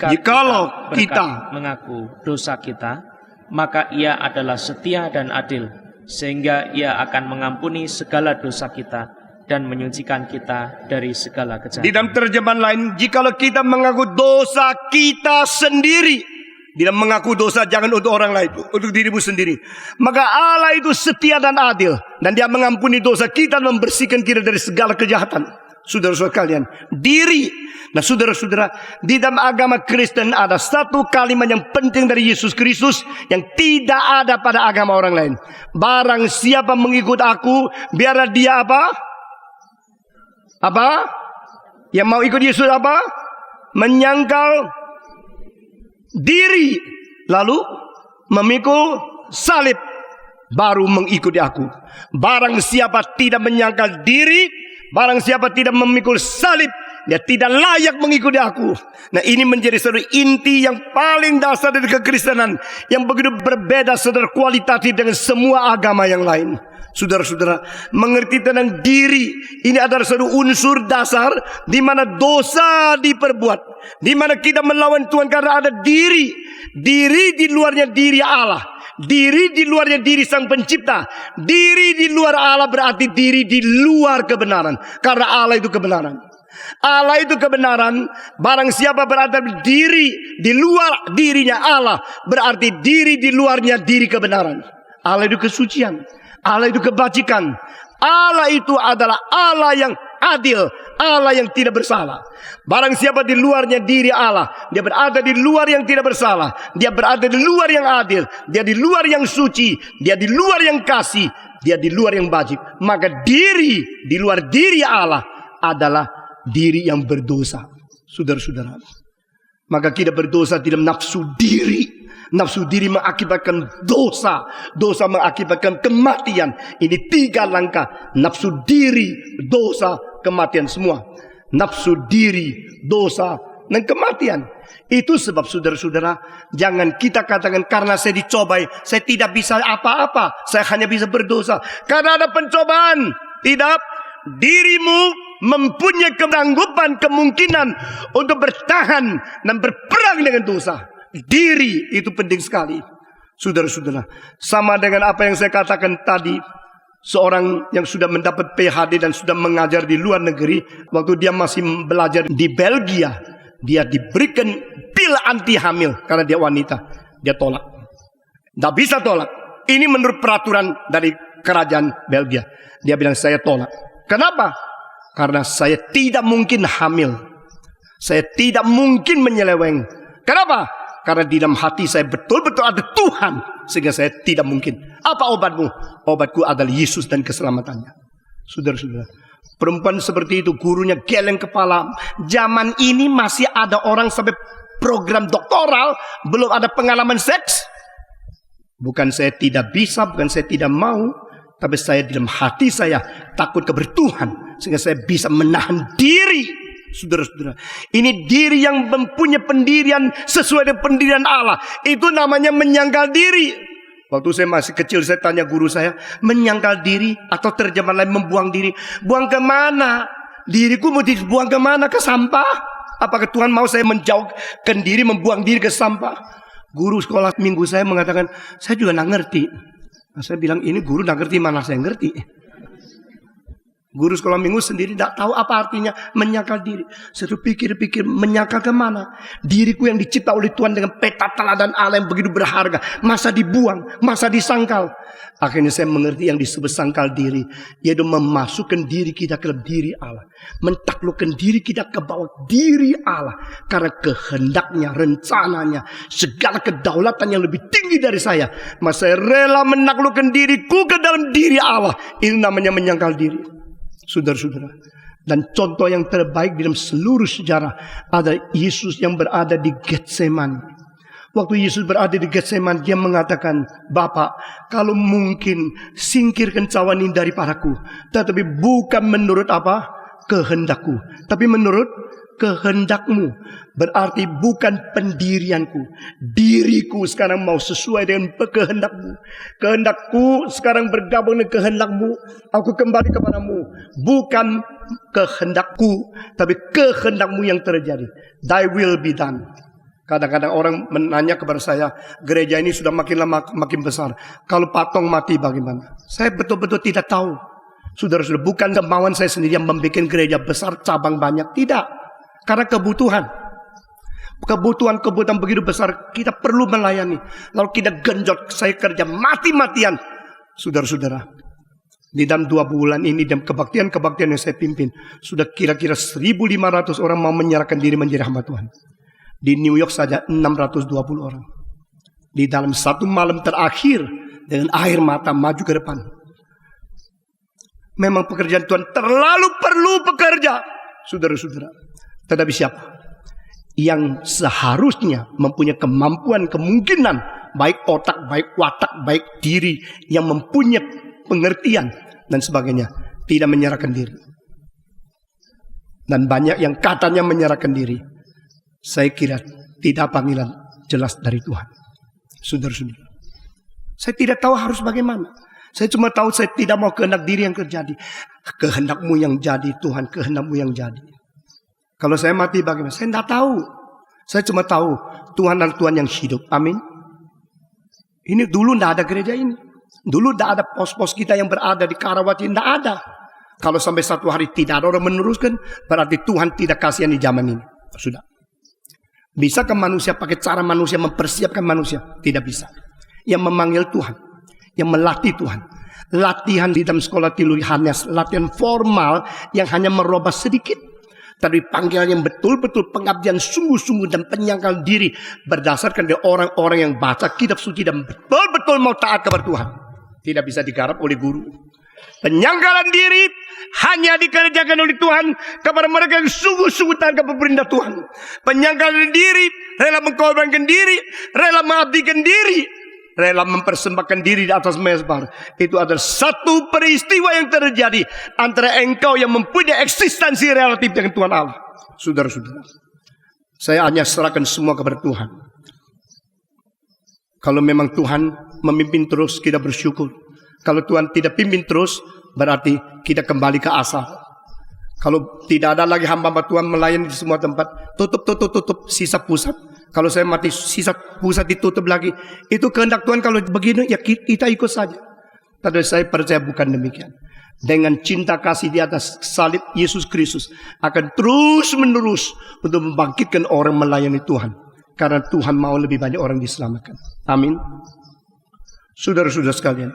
Speaker 1: Jikalau kita
Speaker 2: mengaku dosa kita, maka ia adalah setia dan adil, sehingga ia akan mengampuni segala dosa kita dan menyucikan kita dari segala
Speaker 1: Di
Speaker 2: kejahatan.
Speaker 1: dalam terjemahan lain, jikalau kita mengaku dosa kita sendiri. Di dalam mengaku dosa jangan untuk orang lain, untuk dirimu sendiri. Maka Allah itu setia dan adil, dan Dia mengampuni dosa kita dan membersihkan kita dari segala kejahatan. Saudara-saudara kalian, diri. Nah saudara-saudara, di dalam agama Kristen ada satu kalimat yang penting dari Yesus Kristus yang tidak ada pada agama orang lain. Barang siapa mengikut aku, biarlah dia apa? Apa? Yang mau ikut Yesus apa? Menyangkal diri, lalu memikul salib, baru mengikuti aku. Barang siapa tidak menyangkal diri, barang siapa tidak memikul salib, dia tidak layak mengikuti aku. Nah ini menjadi satu inti yang paling dasar dari kekristenan, yang begitu berbeda secara kualitatif dengan semua agama yang lain. Saudara-saudara, mengerti tentang diri ini adalah satu unsur dasar di mana dosa diperbuat, di mana kita melawan Tuhan karena ada diri. Diri di luarnya diri Allah, diri di luarnya diri Sang Pencipta. Diri di luar Allah berarti diri di luar kebenaran, karena Allah itu kebenaran. Allah itu kebenaran. Barang siapa berada diri di luar dirinya Allah, berarti diri di luarnya diri kebenaran. Allah itu kesucian, Allah itu kebajikan. Allah itu adalah Allah yang adil, Allah yang tidak bersalah. Barang siapa di luarnya diri Allah, dia berada di luar yang tidak bersalah, dia berada di luar yang adil, dia di luar yang suci, dia di luar yang kasih, dia di luar yang bajik. Maka diri di luar diri Allah adalah diri yang berdosa. Saudara-saudara, maka kita berdosa di dalam nafsu diri. Nafsu diri mengakibatkan dosa, dosa mengakibatkan kematian. Ini 3 langkah: nafsu diri, dosa, kematian. Semua nafsu diri, dosa, dan kematian. Itu sebab saudara-saudara, jangan kita katakan karena saya dicobai, saya tidak bisa apa-apa, saya hanya bisa berdosa. Karena ada pencobaan. Tidak, dirimu mempunyai kesanggupan, kemungkinan untuk bertahan dan berperang dengan dosa. Diri itu penting sekali, saudara-saudara. Sama dengan apa yang saya katakan tadi. Seorang yang sudah mendapat PhD dan sudah mengajar di luar negeri, waktu dia masih belajar di Belgia, dia diberikan pil anti hamil karena dia wanita. Dia tolak, tidak bisa tolak. Ini menurut peraturan dari kerajaan Belgia. Dia bilang, saya tolak. Kenapa? Karena saya tidak mungkin hamil, saya tidak mungkin menyeleweng. Kenapa? Karena di dalam hati saya betul-betul ada Tuhan, sehingga saya tidak mungkin. Apa obatmu? Obatku adalah Yesus dan keselamatannya. Saudara-saudara, perempuan seperti itu, gurunya geleng kepala. Zaman ini masih ada orang sampai program doktoral, belum ada pengalaman seks. Bukan saya tidak bisa, bukan saya tidak mau, tapi saya di dalam hati saya takut kepada Tuhan, sehingga saya bisa menahan diri. Saudara-saudara, ini diri yang mempunyai pendirian sesuai dengan pendirian Allah. Itu namanya menyangkal diri. Waktu saya masih kecil, saya tanya guru saya, menyangkal diri atau terjemahan lain membuang diri. Buang kemana? Diriku mau dibuang kemana? Ke sampah? Apakah Tuhan mau saya menjauhkan diri, membuang diri ke sampah? Guru sekolah minggu saya mengatakan, saya juga tidak ngerti. Nah, saya bilang, ini guru tidak ngerti, mana saya ngerti. Guru sekolah minggu sendiri tidak tahu apa artinya menyangkal diri. Saya pikir-pikir, menyangkal kemana? Diriku yang dicipta oleh Tuhan dengan peta teladan Allah yang begitu berharga, masa dibuang, masa disangkal. Akhirnya saya mengerti yang disebut sangkal diri, yaitu memasukkan diri kita ke dalam diri Allah, mentaklukkan diri kita ke bawah diri Allah. Karena kehendaknya, rencananya, segala kedaulatan yang lebih tinggi dari saya, maka saya rela menaklukkan diriku ke dalam diri Allah. Ini namanya menyangkal diri. Saudara-saudara, Dan contoh yang terbaik dalam seluruh sejarah adalah Yesus yang berada di Getsemani. Waktu Yesus berada di Getsemani, dia mengatakan, Bapa, kalau mungkin singkirkan cawan ini daripadaku, tetapi bukan menurut apa? Kehendakku, tapi menurut kehendakmu. Berarti bukan pendirianku, diriku sekarang mau sesuai dengan kehendakmu. Kehendakku sekarang bergabung dengan kehendakmu. Aku kembali kepadamu. Bukan kehendakku, tapi kehendakmu yang terjadi. Thy will be done. Kadang-kadang orang menanya kepada saya, gereja ini sudah makin lama makin besar. Kalau patung mati bagaimana? Saya betul-betul tidak tahu. Saudara-saudara, bukan kemauan saya sendiri yang membuat gereja besar, cabang banyak. Tidak. Karena kebutuhan begitu besar, kita perlu melayani. Lalu kita genjot, saya kerja mati-matian. Saudara-saudara, di dalam 2 bulan ini, dalam kebaktian-kebaktian yang saya pimpin, sudah kira-kira 1.500 orang mau menyerahkan diri menjadi hamba Tuhan. Di New York saja 620 orang. Di dalam satu malam terakhir, dengan air mata maju ke depan. Memang pekerjaan Tuhan terlalu perlu bekerja. Saudara-saudara, tetapi siapa yang seharusnya mempunyai kemampuan, kemungkinan, baik otak, baik watak, baik diri, yang mempunyai pengertian dan sebagainya, tidak menyerahkan diri. Dan banyak yang katanya menyerahkan diri. Saya kira tidak panggilan jelas dari Tuhan. Saudara-saudara, saya tidak tahu harus bagaimana. Saya cuma tahu saya tidak mau kehendak diri yang terjadi. Kehendakmu yang jadi Tuhan, kehendakmu yang jadi. Kalau saya mati bagaimana? Saya tidak tahu. Saya cuma tahu Tuhan adalah Tuhan yang hidup. Amin. Ini dulu tidak ada gereja ini. Dulu tidak ada pos-pos kita yang berada di Karawati. Tidak ada. Kalau sampai satu hari tidak ada orang meneruskan, berarti Tuhan tidak kasihani zaman ini. Sudah. Bisakah manusia pakai cara manusia mempersiapkan manusia? Tidak bisa. Yang memanggil Tuhan, yang melatih Tuhan. Latihan di dalam sekolah teologi hanya latihan formal yang hanya merubah sedikit. Tapi panggilan yang betul-betul pengabdian sungguh-sungguh dan penyangkal diri berdasarkan dari orang-orang yang baca kitab suci dan betul-betul mau taat kepada Tuhan. Tidak bisa digarap oleh guru. Penyangkalan diri hanya dikerjakan oleh Tuhan kepada mereka yang sungguh-sungguh taat kepada perintah Tuhan. Penyangkalan diri, rela mengorbankan diri, rela mengabdikan diri, rela mempersembahkan diri di atas mezbar. Itu adalah satu peristiwa yang terjadi antara engkau yang mempunyai eksistensi relatif dengan Tuhan Allah. Saudara-saudara, saya hanya serahkan semua kepada Tuhan. Kalau memang Tuhan memimpin terus, kita bersyukur. Kalau Tuhan tidak pimpin terus, berarti kita kembali ke asal. Kalau tidak ada lagi hamba-hamba Tuhan melayani di semua tempat, tutup, sisa pusat. Kalau saya mati, sisa pusat ditutup lagi. Itu kehendak Tuhan. Kalau begini, ya kita ikut saja. Tapi saya percaya bukan demikian. Dengan cinta kasih di atas salib Yesus Kristus akan terus menerus untuk membangkitkan orang melayani Tuhan. Karena Tuhan mau lebih banyak orang diselamatkan. Amin. Saudara-saudara sekalian,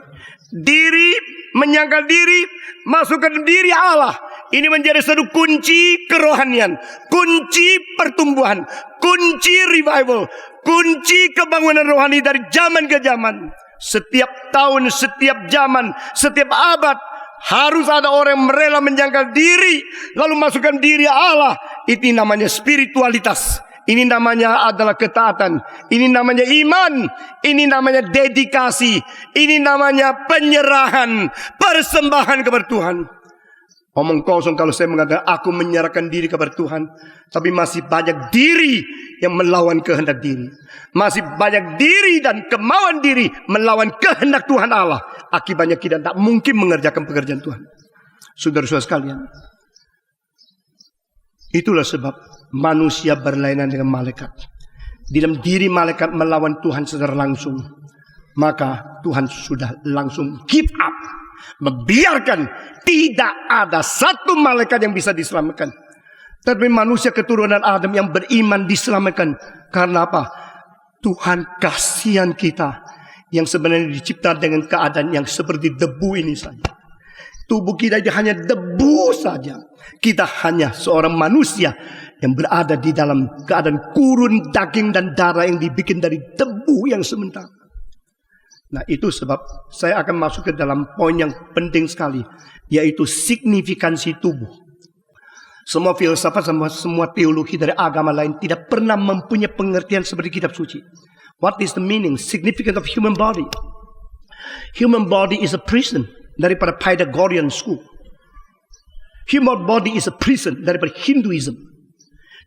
Speaker 1: diri, menyangkal diri, masukkan diri Allah. Ini menjadi satu kunci kerohanian, kunci pertumbuhan, kunci revival, kunci kebangunan rohani dari zaman ke zaman. Setiap tahun, setiap zaman, setiap abad harus ada orang yang rela menyangkal diri, lalu masukkan diri Allah. Itu namanya spiritualitas. Ini namanya adalah ketaatan. Ini namanya iman. Ini namanya dedikasi. Ini namanya penyerahan, persembahan kepada Tuhan. Omong kosong kalau saya mengatakan aku menyerahkan diri kepada Tuhan, tapi masih banyak diri yang melawan kehendak diri. Masih banyak diri dan kemauan diri melawan kehendak Tuhan Allah. Akibatnya kita tak mungkin mengerjakan pekerjaan Tuhan. Saudara-saudara sekalian, itulah sebab manusia berlainan dengan malaikat. Di dalam diri malaikat melawan Tuhan secara langsung, maka Tuhan sudah langsung give up, membiarkan tidak ada satu malaikat yang bisa diselamatkan. Tapi manusia keturunan Adam yang beriman diselamatkan. Karena apa? Tuhan kasihan kita yang sebenarnya dicipta dengan keadaan yang seperti debu ini saja. Tubuh kita itu hanya debu saja. Kita hanya seorang manusia yang berada di dalam keadaan kurun daging dan darah yang dibikin dari debu yang sementara. Nah, itu sebab saya akan masuk ke dalam poin yang penting sekali, yaitu signifikansi tubuh. Semua filsafat, semua teologi dari agama lain tidak pernah mempunyai pengertian seperti kitab suci. What is the meaning, significance of human body? Human body is a prison daripada Pythagorean school. Human body is a prison daripada Hinduism.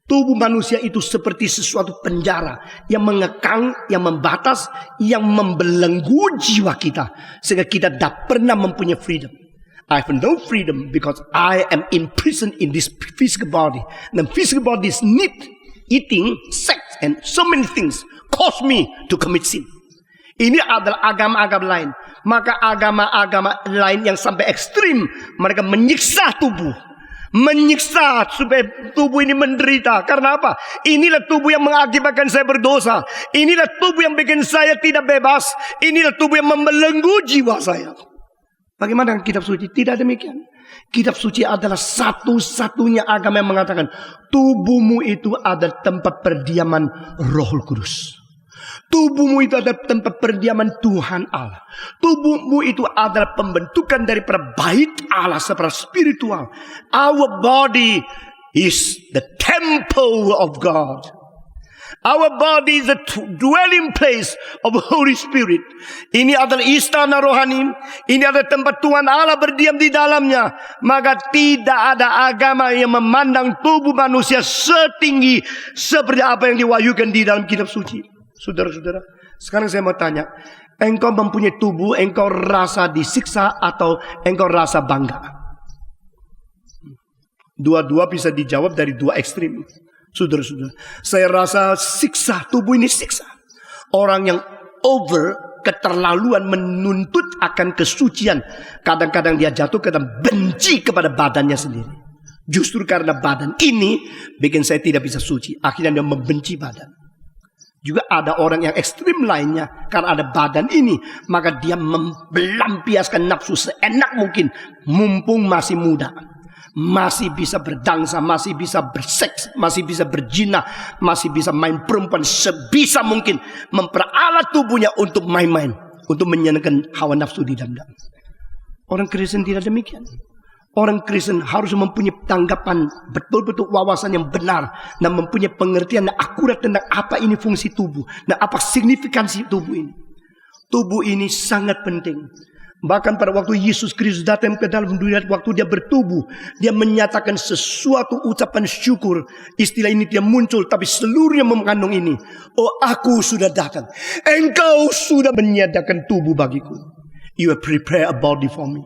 Speaker 1: Tubuh manusia itu seperti sesuatu penjara yang mengekang, yang membatas, yang membelenggu jiwa kita. Sehingga kita tak pernah mempunyai freedom. I have no freedom because I am imprisoned in this physical body. The physical body is need, eating, sex, and so many things cause me to commit sin. Ini adalah agama-agama lain. Maka agama-agama lain yang sampai ekstrim, mereka menyiksa tubuh. Menyiksa supaya tubuh ini menderita. Karena apa? Inilah tubuh yang mengakibatkan saya berdosa. Inilah tubuh yang bikin saya tidak bebas. Inilah tubuh yang membelenggu jiwa saya. Bagaimana dengan kitab suci? Tidak demikian. Kitab suci adalah satu-satunya agama yang mengatakan tubuhmu itu adalah tempat perdiaman Roh Kudus. Tubuhmu itu adalah tempat perdiaman Tuhan Allah. Tubuhmu itu adalah pembentukan daripada bait Allah secara spiritual. Our body is the temple of God. Our body is the dwelling place of Holy Spirit. Ini adalah istana rohani. Ini adalah tempat Tuhan Allah berdiam di dalamnya. Maka tidak ada agama yang memandang tubuh manusia setinggi seperti apa yang diwahyukan di dalam kitab suci. Saudara-saudara, sekarang saya mau tanya, engkau mempunyai tubuh, engkau rasa disiksa atau engkau rasa bangga? Dua-dua bisa dijawab dari dua ekstrim. Saudara-saudara, saya rasa siksa, tubuh ini siksa. Orang yang keterlaluan menuntut akan kesucian, kadang-kadang dia jatuh ke dalam benci kepada badannya sendiri. Justru karena badan ini bikin saya tidak bisa suci, akhirnya dia membenci badan. Juga ada orang yang ekstrim lainnya, karena ada badan ini, maka dia melampiaskan nafsu seenak mungkin, mumpung masih muda. Masih bisa berdangsa, masih bisa berseks, masih bisa berzina, masih bisa main perempuan sebisa mungkin. Memperalat tubuhnya untuk main-main, untuk menyenangkan hawa nafsu di dalam. Orang Kristen tidak demikian. Orang Kristen harus mempunyai tanggapan betul-betul wawasan yang benar dan mempunyai pengertian yang akurat tentang apa ini fungsi tubuh dan apa signifikansi tubuh ini. Tubuh ini sangat penting. Bahkan pada waktu Yesus Kristus datang ke dalam dunia, waktu dia bertubuh, dia menyatakan sesuatu ucapan syukur. Istilah ini dia muncul, tapi seluruhnya mengandung ini. Oh, aku sudah datang. Engkau sudah menyediakan tubuh bagiku. You have prepared a body for me.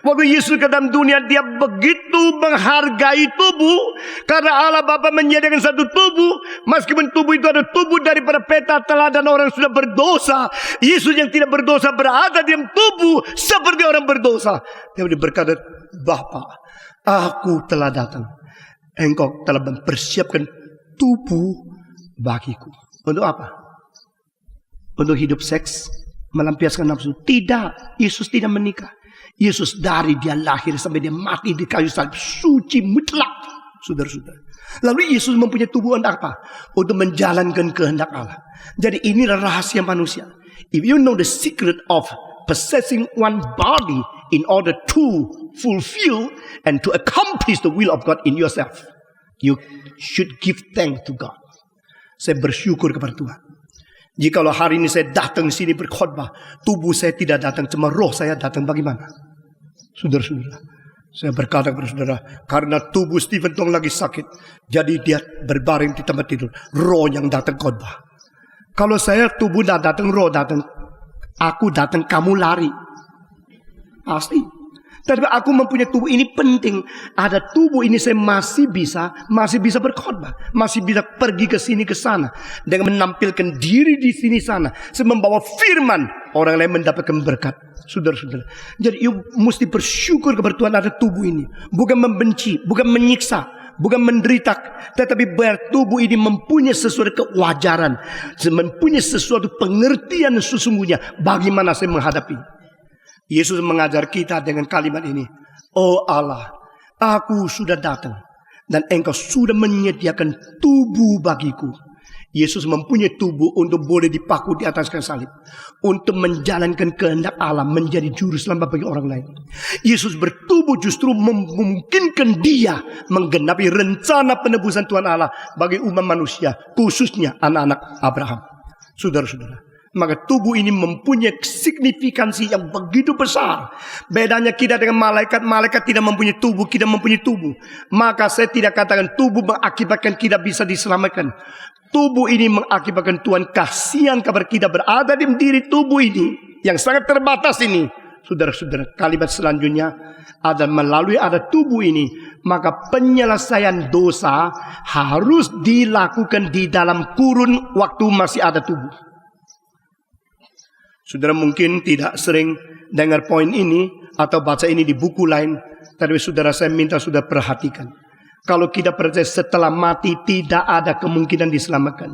Speaker 1: Waktu Yesus ke dalam dunia, dia begitu menghargai tubuh. Karena Allah Bapa menyediakan satu tubuh. Meskipun tubuh itu ada tubuh daripada peta teladan orang sudah berdosa. Yesus yang tidak berdosa berada di dalam tubuh seperti orang berdosa. Dia berkata, Bapa, aku telah datang. Engkau telah mempersiapkan tubuh bagiku. Untuk apa? Untuk hidup seks? Melampiaskan nafsu? Tidak. Yesus tidak menikah. Yesus dari dia lahir sampai dia mati di kayu salib suci mutlak, saudara-saudara. Lalu Yesus mempunyai tubuh untuk apa? Untuk menjalankan kehendak Allah. Jadi inilah rahasia manusia. If you know the secret of possessing one body in order to fulfill and to accomplish the will of God in yourself, you should give thanks to God. Saya bersyukur kepada Tuhan. Jikalau hari ini saya datang sini berkhotbah, tubuh saya tidak datang, cuma roh saya datang, bagaimana? Saudara-saudara, saya berkata kepada saudara, karena tubuh Stephen Tong lagi sakit, jadi dia berbaring di tempat tidur, roh yang datang khotbah. Kalau saya tubuh tidak datang, roh datang, aku datang, kamu lari. Pasti. Tapi aku mempunyai tubuh ini penting. Ada tubuh ini saya masih bisa berkhotbah, masih bisa pergi ke sini ke sana dengan menampilkan diri di sini sana. Saya membawa firman, orang lain mendapatkan berkat. Saudara-saudara, jadi you mesti bersyukur kepada Tuhan ada tubuh ini, bukan membenci, bukan menyiksa, bukan menderita, tetapi biar tubuh ini mempunyai sesuatu kewajaran, mempunyai sesuatu pengertian sesungguhnya bagaimana saya menghadapi. Yesus mengajar kita dengan kalimat ini. Oh Allah, aku sudah datang dan engkau sudah menyediakan tubuh bagiku. Yesus mempunyai tubuh untuk boleh dipaku di atas kayu salib, untuk menjalankan kehendak Allah, menjadi juru selamat bagi orang lain. Yesus bertubuh justru memungkinkan dia menggenapi rencana penebusan Tuhan Allah bagi umat manusia, khususnya anak-anak Abraham. Saudara-saudara, maka tubuh ini mempunyai signifikansi yang begitu besar. Bedanya kita dengan malaikat. Malaikat tidak mempunyai tubuh, kita mempunyai tubuh. Maka saya tidak katakan tubuh mengakibatkan kita bisa diselamatkan. Tubuh ini mengakibatkan Tuhan kasihan kepada kita berada di diri tubuh ini yang sangat terbatas ini. Saudara-saudara, kalimat selanjutnya adalah melalui ada tubuh ini, maka penyelesaian dosa harus dilakukan di dalam kurun waktu masih ada tubuh. Saudara mungkin tidak sering dengar poin ini atau baca ini di buku lain, tapi saudara saya minta saudara perhatikan. Kalau kita percaya setelah mati tidak ada kemungkinan diselamatkan.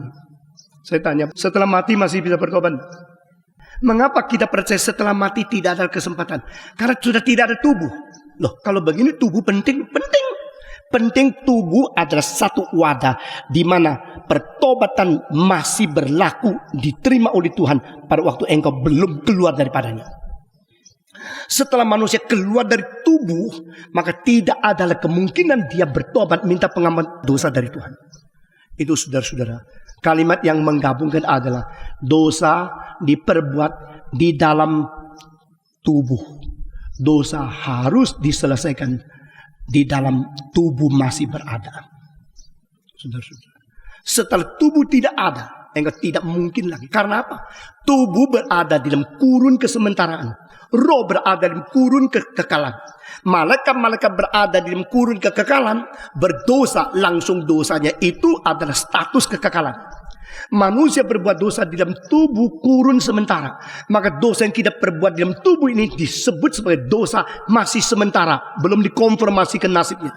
Speaker 1: Saya tanya, setelah mati masih bisa bertobat? Mengapa kita percaya setelah mati tidak ada kesempatan? Karena sudah tidak ada tubuh. Loh, kalau begini tubuh penting. Penting tubuh adalah satu wadah di mana pertobatan masih berlaku, diterima oleh Tuhan pada waktu engkau belum keluar daripadanya. Setelah manusia keluar dari tubuh, maka tidak ada kemungkinan dia bertobat minta pengampunan dosa dari Tuhan. Itu saudara-saudara, kalimat yang menggabungkan adalah dosa diperbuat di dalam tubuh. Dosa harus diselesaikan di dalam tubuh masih berada. Saudara-saudara, setelah tubuh tidak ada, engkau tidak mungkin lagi. Karena apa? Tubuh berada di dalam kurun kesementaraan. Roh berada dalam kurun kekekalan. Malaikat-malaikat berada di dalam kurun kekekalan. Berdosa, langsung dosanya itu adalah status kekekalan. Manusia berbuat dosa di dalam tubuh kurun sementara. Maka dosa yang kita perbuat di dalam tubuh ini disebut sebagai dosa masih sementara, belum dikonfirmasikan nasibnya.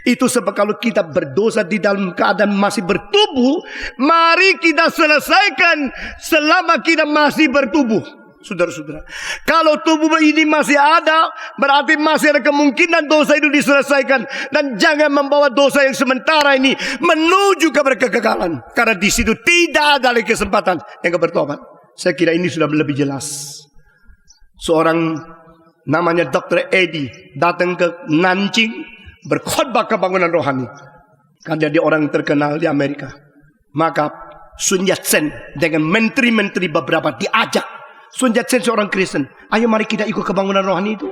Speaker 1: Itu sebab kalau kita berdosa di dalam keadaan masih bertubuh, mari kita selesaikan selama kita masih bertubuh. Saudara-saudara, kalau tubuh ini masih ada, berarti masih ada kemungkinan dosa itu diselesaikan. Dan jangan membawa dosa yang sementara ini menuju kepada kegagalan, karena di situ tidak ada lagi kesempatan yang bertobat. Saya kira ini sudah lebih jelas. Seorang namanya Dr. Eddie datang ke Nanjing berkhotbah kebangunan rohani, karena dia orang terkenal di Amerika. Maka Sun Yat-sen dengan menteri-menteri beberapa diajak. Sun Yat-sen seorang Kristen, ayo mari kita ikut kebangunan rohani itu.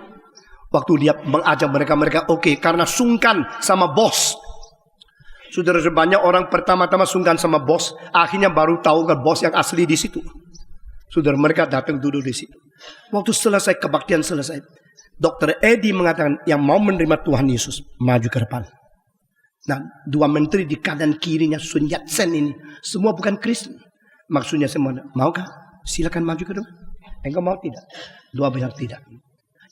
Speaker 1: Waktu dia mengajak mereka oke, karena sungkan sama bos. Saudara, banyak orang pertama-tama sungkan sama bos, akhirnya baru tahu kan bos yang asli di situ. Saudara, mereka datang duduk di situ. Waktu selesai kebaktian selesai, Dr. Eddie mengatakan yang mau menerima Tuhan Yesus maju ke depan. Nah, dua menteri di kanan kirinya Sun Yat-sen ini semua bukan Kristen. Maksudnya semua, maukah? Silakan maju ke depan. Engkau mau tidak? Dua bilang tidak.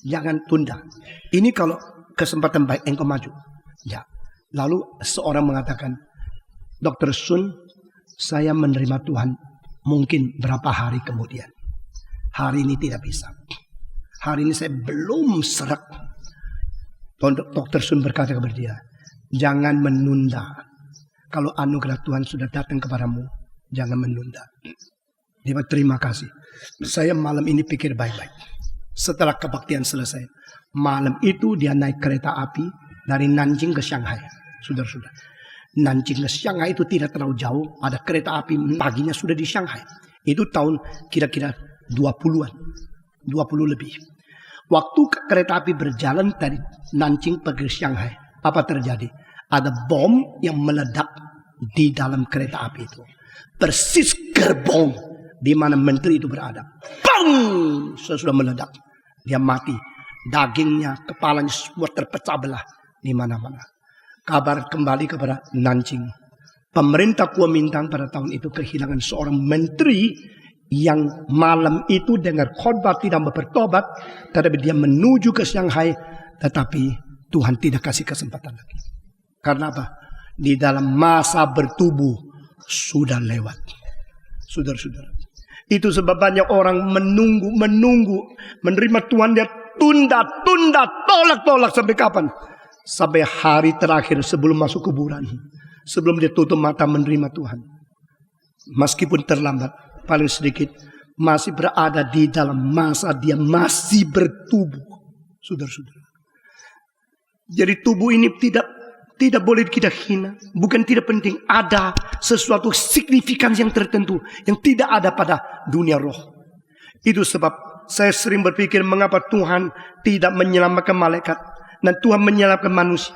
Speaker 1: Jangan tunda. Ini kalau kesempatan baik engkau maju. Ya. Lalu seorang mengatakan, Dr. Sun, saya menerima Tuhan mungkin berapa hari kemudian. Hari ini tidak bisa. Hari ini saya belum serak. Dr. Sun berkata kepada dia, jangan menunda. Kalau anugerah Tuhan sudah datang kepadamu, jangan menunda. Dia berterima kasih. Saya malam ini pikir baik-baik. Setelah kebaktian selesai, malam itu dia naik kereta api dari Nanjing ke Shanghai. Saudara-saudara, Nanjing ke Shanghai itu tidak terlalu jauh. Ada kereta api paginya sudah di Shanghai. Itu tahun kira-kira 20-an. 20 lebih. Waktu kereta api berjalan dari Nanjing pergi ke Shanghai, apa terjadi? Ada bom yang meledak di dalam kereta api itu. Persis gerbong di mana menteri itu berada. Bang! Sesudah meledak. Dia mati. Dagingnya, kepalanya semua terpecah belah di mana-mana. Kabar kembali kepada Nanjing. Pemerintah Kuomintang pada tahun itu kehilangan seorang menteri yang malam itu dengar khotbah tidak bertobat, tetapi dia menuju ke Shanghai, tetapi Tuhan tidak kasih kesempatan lagi. Karena apa? Di dalam masa bertubuh sudah lewat. Saudara-saudara, itu sebab banyak orang menunggu, menerima Tuhan, dia tunda, tolak sampai kapan? Sampai hari terakhir sebelum masuk kuburan, sebelum dia tutup mata menerima Tuhan. meskipun terlambat, paling sedikit masih berada di dalam masa dia masih bertubuh. Saudara-saudara. Jadi tubuh ini tidak boleh kita hina. Bukan tidak penting. Ada sesuatu signifikansi yang tertentu yang tidak ada pada dunia roh. Itu sebab saya sering berpikir mengapa Tuhan tidak menyelamatkan malaikat dan Tuhan menyelamatkan manusia.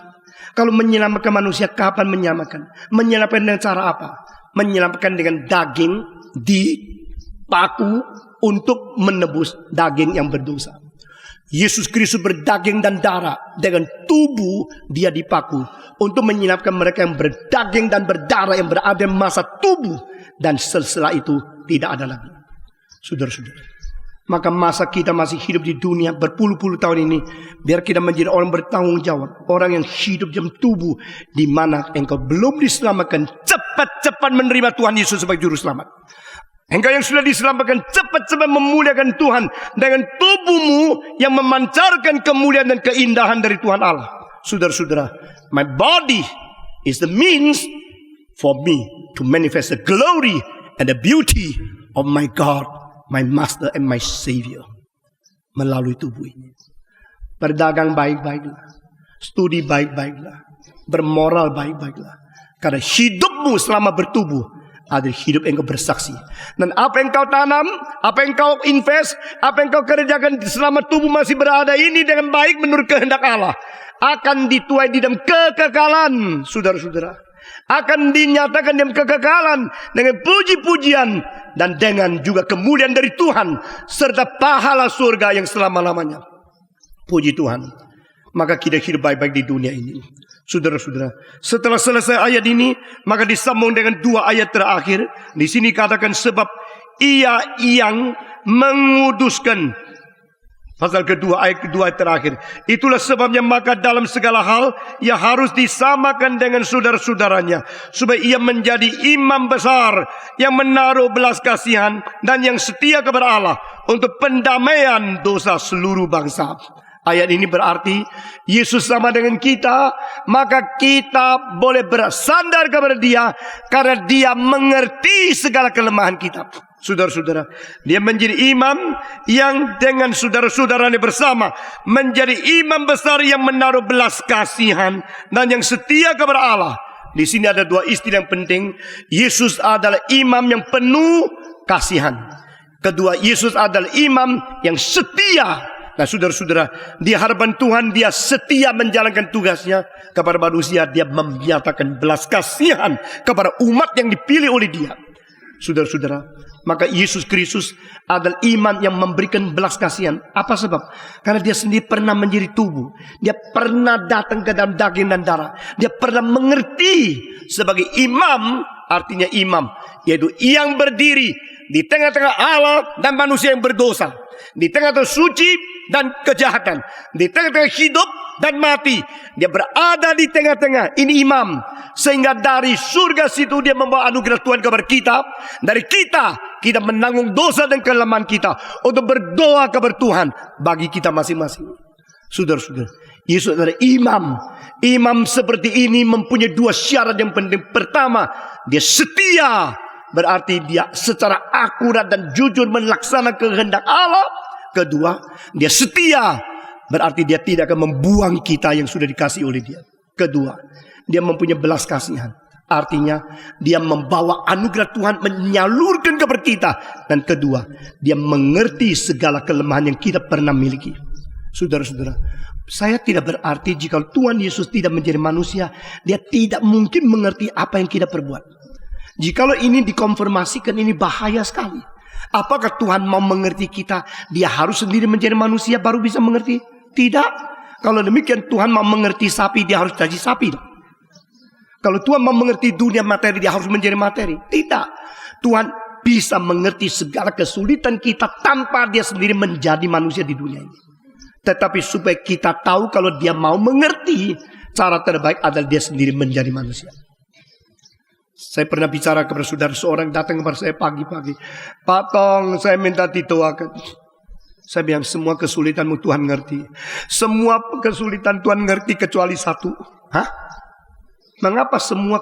Speaker 1: Kalau menyelamatkan manusia, kapan menyelamatkan? Menyelamatkan dengan cara apa? Menyelamatkan dengan daging dipaku untuk menebus daging yang berdosa. Yesus Kristus berdaging dan darah, dengan tubuh dia dipaku untuk menyelamatkan mereka yang berdaging dan berdarah, yang berada di masa tubuh, dan setelah itu tidak ada lagi. Saudara-saudara, maka masa kita masih hidup di dunia berpuluh-puluh tahun ini, biar kita menjadi orang bertanggung jawab, orang yang hidup dalam tubuh di mana engkau belum diselamatkan, cepat-cepat menerima Tuhan Yesus sebagai juru selamat. Engkau yang sudah diselamatkan, cepat-cepat memuliakan Tuhan dengan tubuhmu yang memancarkan kemuliaan dan keindahan dari Tuhan Allah. Saudara-saudara, my body is the means for me to manifest the glory and the beauty of my God, my Master and my Savior. Melalui tubuh ini. Berdagang baik-baiklah. Studi baik-baiklah. Bermoral baik-baiklah. Karena hidupmu selama bertubuh adalah hidup engkau bersaksi. Dan apa yang kau tanam, apa yang kau invest, apa yang kau kerjakan selama tubuh masih berada ini dengan baik menurut kehendak Allah, akan dituai di dalam kekekalan, saudara-saudara. Akan dinyatakan dalam kekekalan dengan puji-pujian dan dengan juga kemuliaan dari Tuhan serta pahala surga yang selama-lamanya. Puji Tuhan. Maka kita hidup baik-baik di dunia ini. Saudara-saudara, setelah selesai ayat ini, maka disambung dengan dua ayat terakhir. Di sini katakan sebab ia yang menguduskan. Pasal kedua, ayat kedua terakhir. Itulah sebabnya maka dalam segala hal ia harus disamakan dengan saudara-saudaranya, supaya ia menjadi imam besar yang menaruh belas kasihan dan yang setia kepada Allah untuk pendamaian dosa seluruh bangsa. Ayat ini berarti Yesus sama dengan kita, maka kita boleh bersandar kepada dia karena dia mengerti segala kelemahan kita. Saudara-saudara, dia menjadi imam yang dengan saudara-saudaranya bersama menjadi imam besar yang menaruh belas kasihan dan yang setia kepada Allah. Di sini ada dua istilah yang penting. Yesus adalah imam yang penuh kasihan. Kedua, Yesus adalah imam yang setia. Nah, saudara-saudara, di hadapan Tuhan dia setia menjalankan tugasnya kepada manusia. Dia menyatakan belas kasihan kepada umat yang dipilih oleh dia. Saudara-saudara, maka Yesus Kristus adalah imam yang memberikan belas kasihan. Apa sebab? Karena dia sendiri pernah menjadi tubuh. Dia pernah datang ke dalam daging dan darah. Dia pernah mengerti sebagai imam, artinya imam, yaitu yang berdiri di tengah-tengah Allah dan manusia yang berdosa, di tengah-tengah suci dan kejahatan, di tengah-tengah hidup dan mati. Dia berada di tengah-tengah. Ini imam. Sehingga dari surga situ dia membawa anugerah Tuhan kepada kita. Dari kita menanggung dosa dan kelemahan kita untuk berdoa kepada Tuhan bagi kita masing-masing. Saudara-saudara, Yesus adalah imam. Imam seperti ini mempunyai dua syarat yang penting. Pertama, dia setia. Berarti dia secara akurat dan jujur melaksanakan kehendak Allah. Kedua, dia setia. Berarti dia tidak akan membuang kita yang sudah dikasih oleh dia. Kedua, dia mempunyai belas kasihan. Artinya, dia membawa anugerah Tuhan menyalurkan kepada kita. Dan kedua, dia mengerti segala kelemahan yang kita pernah miliki. Saudara-saudara, saya tidak berarti jika Tuhan Yesus tidak menjadi manusia, dia tidak mungkin mengerti apa yang kita perbuat. Jikalau ini dikonfirmasikan, ini bahaya sekali. Apakah Tuhan mau mengerti kita? Dia harus sendiri menjadi manusia baru bisa mengerti? Tidak. Kalau demikian Tuhan mau mengerti sapi, dia harus jadi sapi. Kalau Tuhan mau mengerti dunia materi, dia harus menjadi materi. Tidak. Tuhan bisa mengerti segala kesulitan kita tanpa dia sendiri menjadi manusia di dunia ini. Tetapi supaya kita tahu kalau dia mau mengerti, cara terbaik adalah dia sendiri menjadi manusia. Saya pernah bicara kepada saudara, seorang datang kepada saya pagi-pagi. Pak Tong, saya minta ditoakan. Saya bilang, semua kesulitanmu Tuhan ngerti. Semua kesulitan Tuhan ngerti kecuali satu. Hah? Mengapa semua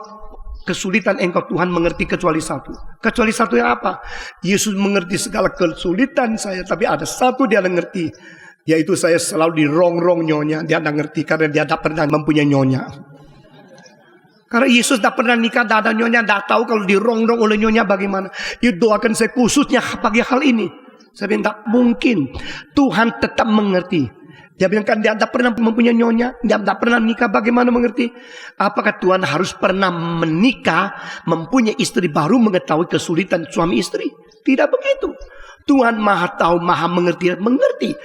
Speaker 1: kesulitan engkau Tuhan mengerti kecuali satu. Kecuali satu yang apa? Yesus mengerti segala kesulitan saya, tapi ada satu dia ngerti, yaitu saya selalu dirongrong nyonya. Dia tidak ngerti karena dia tidak pernah mempunyai nyonya. Karena Yesus tidak pernah nikah, tidak ada nyonya, tidak tahu kalau dirongrong oleh nyonya bagaimana. You doakan saya khususnya bagi hal ini. Saya bilang tidak mungkin. Tuhan tetap mengerti. Dia bilang kan dia tidak pernah mempunyai nyonya, dia tidak pernah nikah, bagaimana mengerti? Apakah Tuhan harus pernah menikah, mempunyai istri baru mengetahui kesulitan suami istri? Tidak begitu. Tuhan maha tahu, maha mengerti.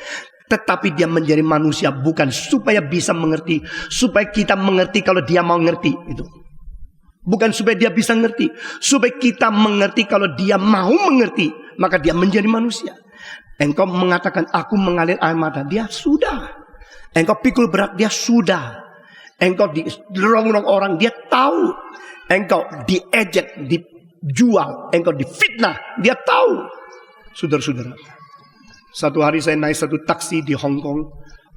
Speaker 1: Tetapi dia menjadi manusia bukan supaya bisa mengerti, supaya kita mengerti kalau dia mau ngerti. Itu. Bukan supaya dia bisa ngerti, supaya kita mengerti kalau dia mau mengerti, maka dia menjadi manusia. Engkau mengatakan aku mengalir air mata, dia sudah. Engkau pikul berat, dia sudah. Engkau dirongrong orang, dia tahu. Engkau diejek, dijual, engkau difitnah, dia tahu. Saudara-saudara, satu hari saya naik satu taksi di Hong Kong.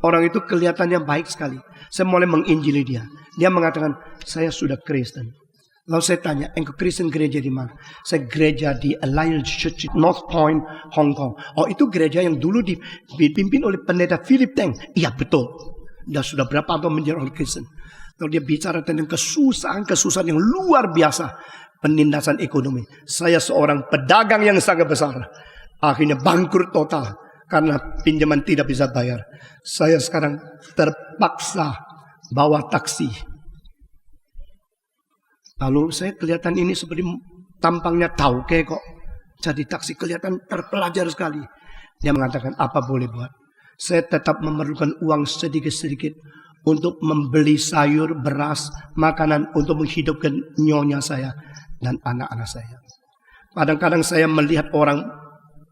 Speaker 1: Orang itu kelihatannya baik sekali. Saya mulai menginjili dia. Dia mengatakan, saya sudah Kristen. Lalu saya tanya, engkau Kristen gereja di mana? Saya gereja di Alliance Church North Point, Hong Kong. Oh, itu gereja yang dulu dipimpin oleh pendeta Philip Teng. Iya betul. Dia sudah berapa tahun menjadi orang Kristen. Lalu dia bicara tentang kesusahan yang luar biasa. Penindasan ekonomi. Saya seorang pedagang yang sangat besar. Akhirnya bangkrut total. Karena pinjaman tidak bisa bayar. Saya sekarang terpaksa bawa taksi. Lalu saya kelihatan ini seperti tampangnya tauke kok. Jadi taksi kelihatan terpelajar sekali. Dia mengatakan apa boleh buat. Saya tetap memerlukan uang sedikit-sedikit. Untuk membeli sayur, beras, makanan. Untuk menghidupkan nyonya saya. Dan anak-anak saya. Kadang-kadang saya melihat orang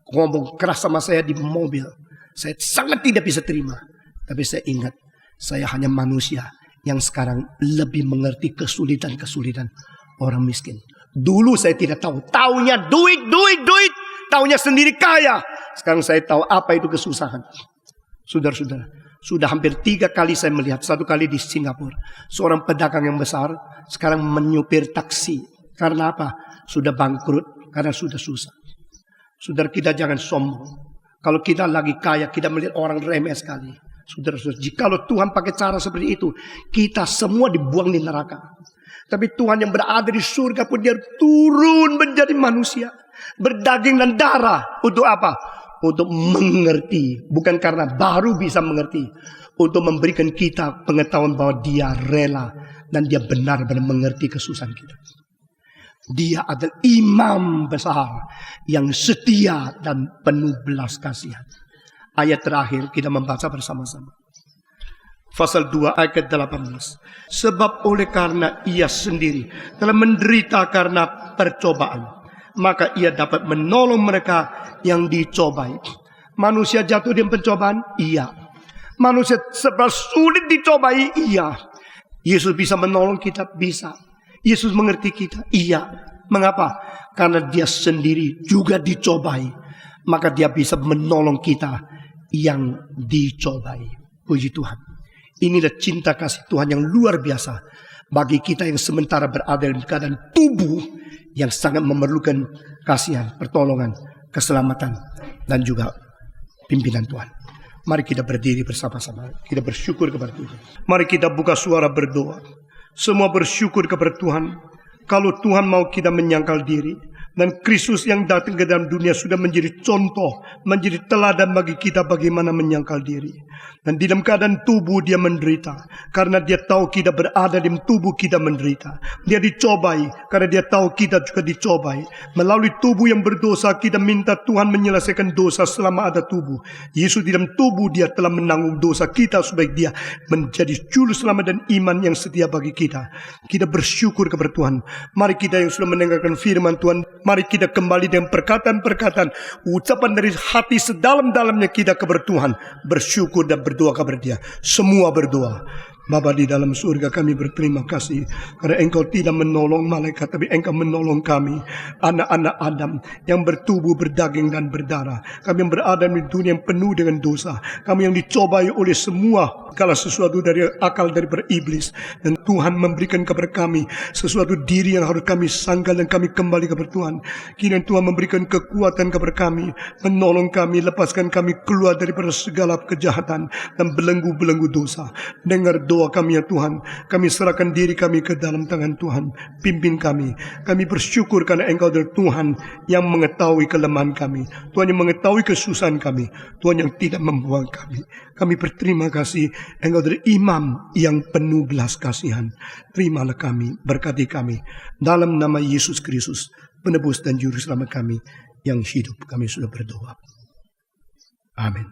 Speaker 1: ngomong keras sama saya di mobil. Saya sangat tidak bisa terima. Tapi saya ingat. Saya hanya manusia. Yang sekarang lebih mengerti kesulitan-kesulitan orang miskin. Dulu saya tidak tahu. Taunya duit. Taunya sendiri kaya. Sekarang saya tahu apa itu kesusahan. Saudara-saudara, sudah hampir 3 kali saya melihat. 1 kali di Singapura. Seorang pedagang yang besar sekarang menyupir taksi. Karena apa? Sudah bangkrut. Karena sudah susah. Saudara, kita jangan sombong. Kalau kita lagi kaya, kita melihat orang remeh sekali. Saudara-saudara, jikalau Tuhan pakai cara seperti itu, kita semua dibuang di neraka. Tapi Tuhan yang berada di surga pun dia turun menjadi manusia. Berdaging dan darah. Untuk apa? Untuk mengerti. Bukan karena baru bisa mengerti. Untuk memberikan kita pengetahuan bahwa dia rela. Dan dia benar-benar mengerti kesusahan kita. Dia adalah imam besar. Yang setia dan penuh belas kasihan. Ayat terakhir kita membaca bersama-sama. Pasal 2 ayat 18. Sebab oleh karena ia sendiri telah menderita karena percobaan, maka ia dapat menolong mereka yang dicobai. Manusia jatuh di pencobaan? Iya. Manusia sebab sulit dicobai? Iya. Yesus bisa menolong kita? Bisa. Yesus mengerti kita? Iya. Mengapa? Karena dia sendiri juga dicobai. Maka dia bisa menolong kita yang dicobai. Puji Tuhan. Inilah cinta kasih Tuhan yang luar biasa bagi kita yang sementara berada dalam keadaan tubuh yang sangat memerlukan kasihan, pertolongan, keselamatan dan juga pimpinan Tuhan. Mari kita berdiri bersama-sama. Kita bersyukur kepada Tuhan. Mari kita buka suara berdoa. Semua bersyukur kepada Tuhan. Kalau Tuhan mau kita menyangkal diri. Dan Kristus yang datang ke dalam dunia sudah menjadi contoh, menjadi teladan bagi kita bagaimana menyangkal diri. Dan di dalam keadaan tubuh dia menderita. Karena dia tahu kita berada di tubuh kita menderita. Dia dicobai karena dia tahu kita juga dicobai. Melalui tubuh yang berdosa kita minta Tuhan menyelesaikan dosa selama ada tubuh. Yesus di dalam tubuh dia telah menanggung dosa kita supaya dia menjadi juru selamat dan iman yang setia bagi kita. Kita bersyukur kepada Tuhan. Mari kita yang sudah mendengarkan firman Tuhan, mari kita kembali dengan perkataan-perkataan, ucapan dari hati sedalam-dalamnya kita kepada Tuhan. Bersyukur dan berdoa kepada dia. Semua berdoa. Bapa di dalam surga, kami berterima kasih karena Engkau tidak menolong malaikat, tapi Engkau menolong kami, anak-anak Adam yang bertubuh, berdaging dan berdarah. Kami yang berada di dunia yang penuh dengan dosa. Kami yang dicobai oleh semua segala sesuatu dari akal daripada iblis. Dan Tuhan memberikan kepada kami sesuatu diri yang harus kami sangkal dan kami kembali kepada Tuhan. Kini Tuhan memberikan kekuatan kepada kami, menolong kami, lepaskan kami keluar daripada segala kejahatan dan belenggu-belenggu dosa. Dengar doa kami ya Tuhan. Kami serahkan diri kami ke dalam tangan Tuhan. Pimpin kami. Kami bersyukur karena Engkau adalah Tuhan yang mengetahui kelemahan kami. Tuhan yang mengetahui kesusahan kami. Tuhan yang tidak membuang kami. Kami berterima kasih. Engkau adalah Imam yang penuh belas kasihan. Terimalah kami, berkati kami. Dalam nama Yesus Kristus, penebus dan juru selamat kami yang hidup, kami sudah berdoa. Amin.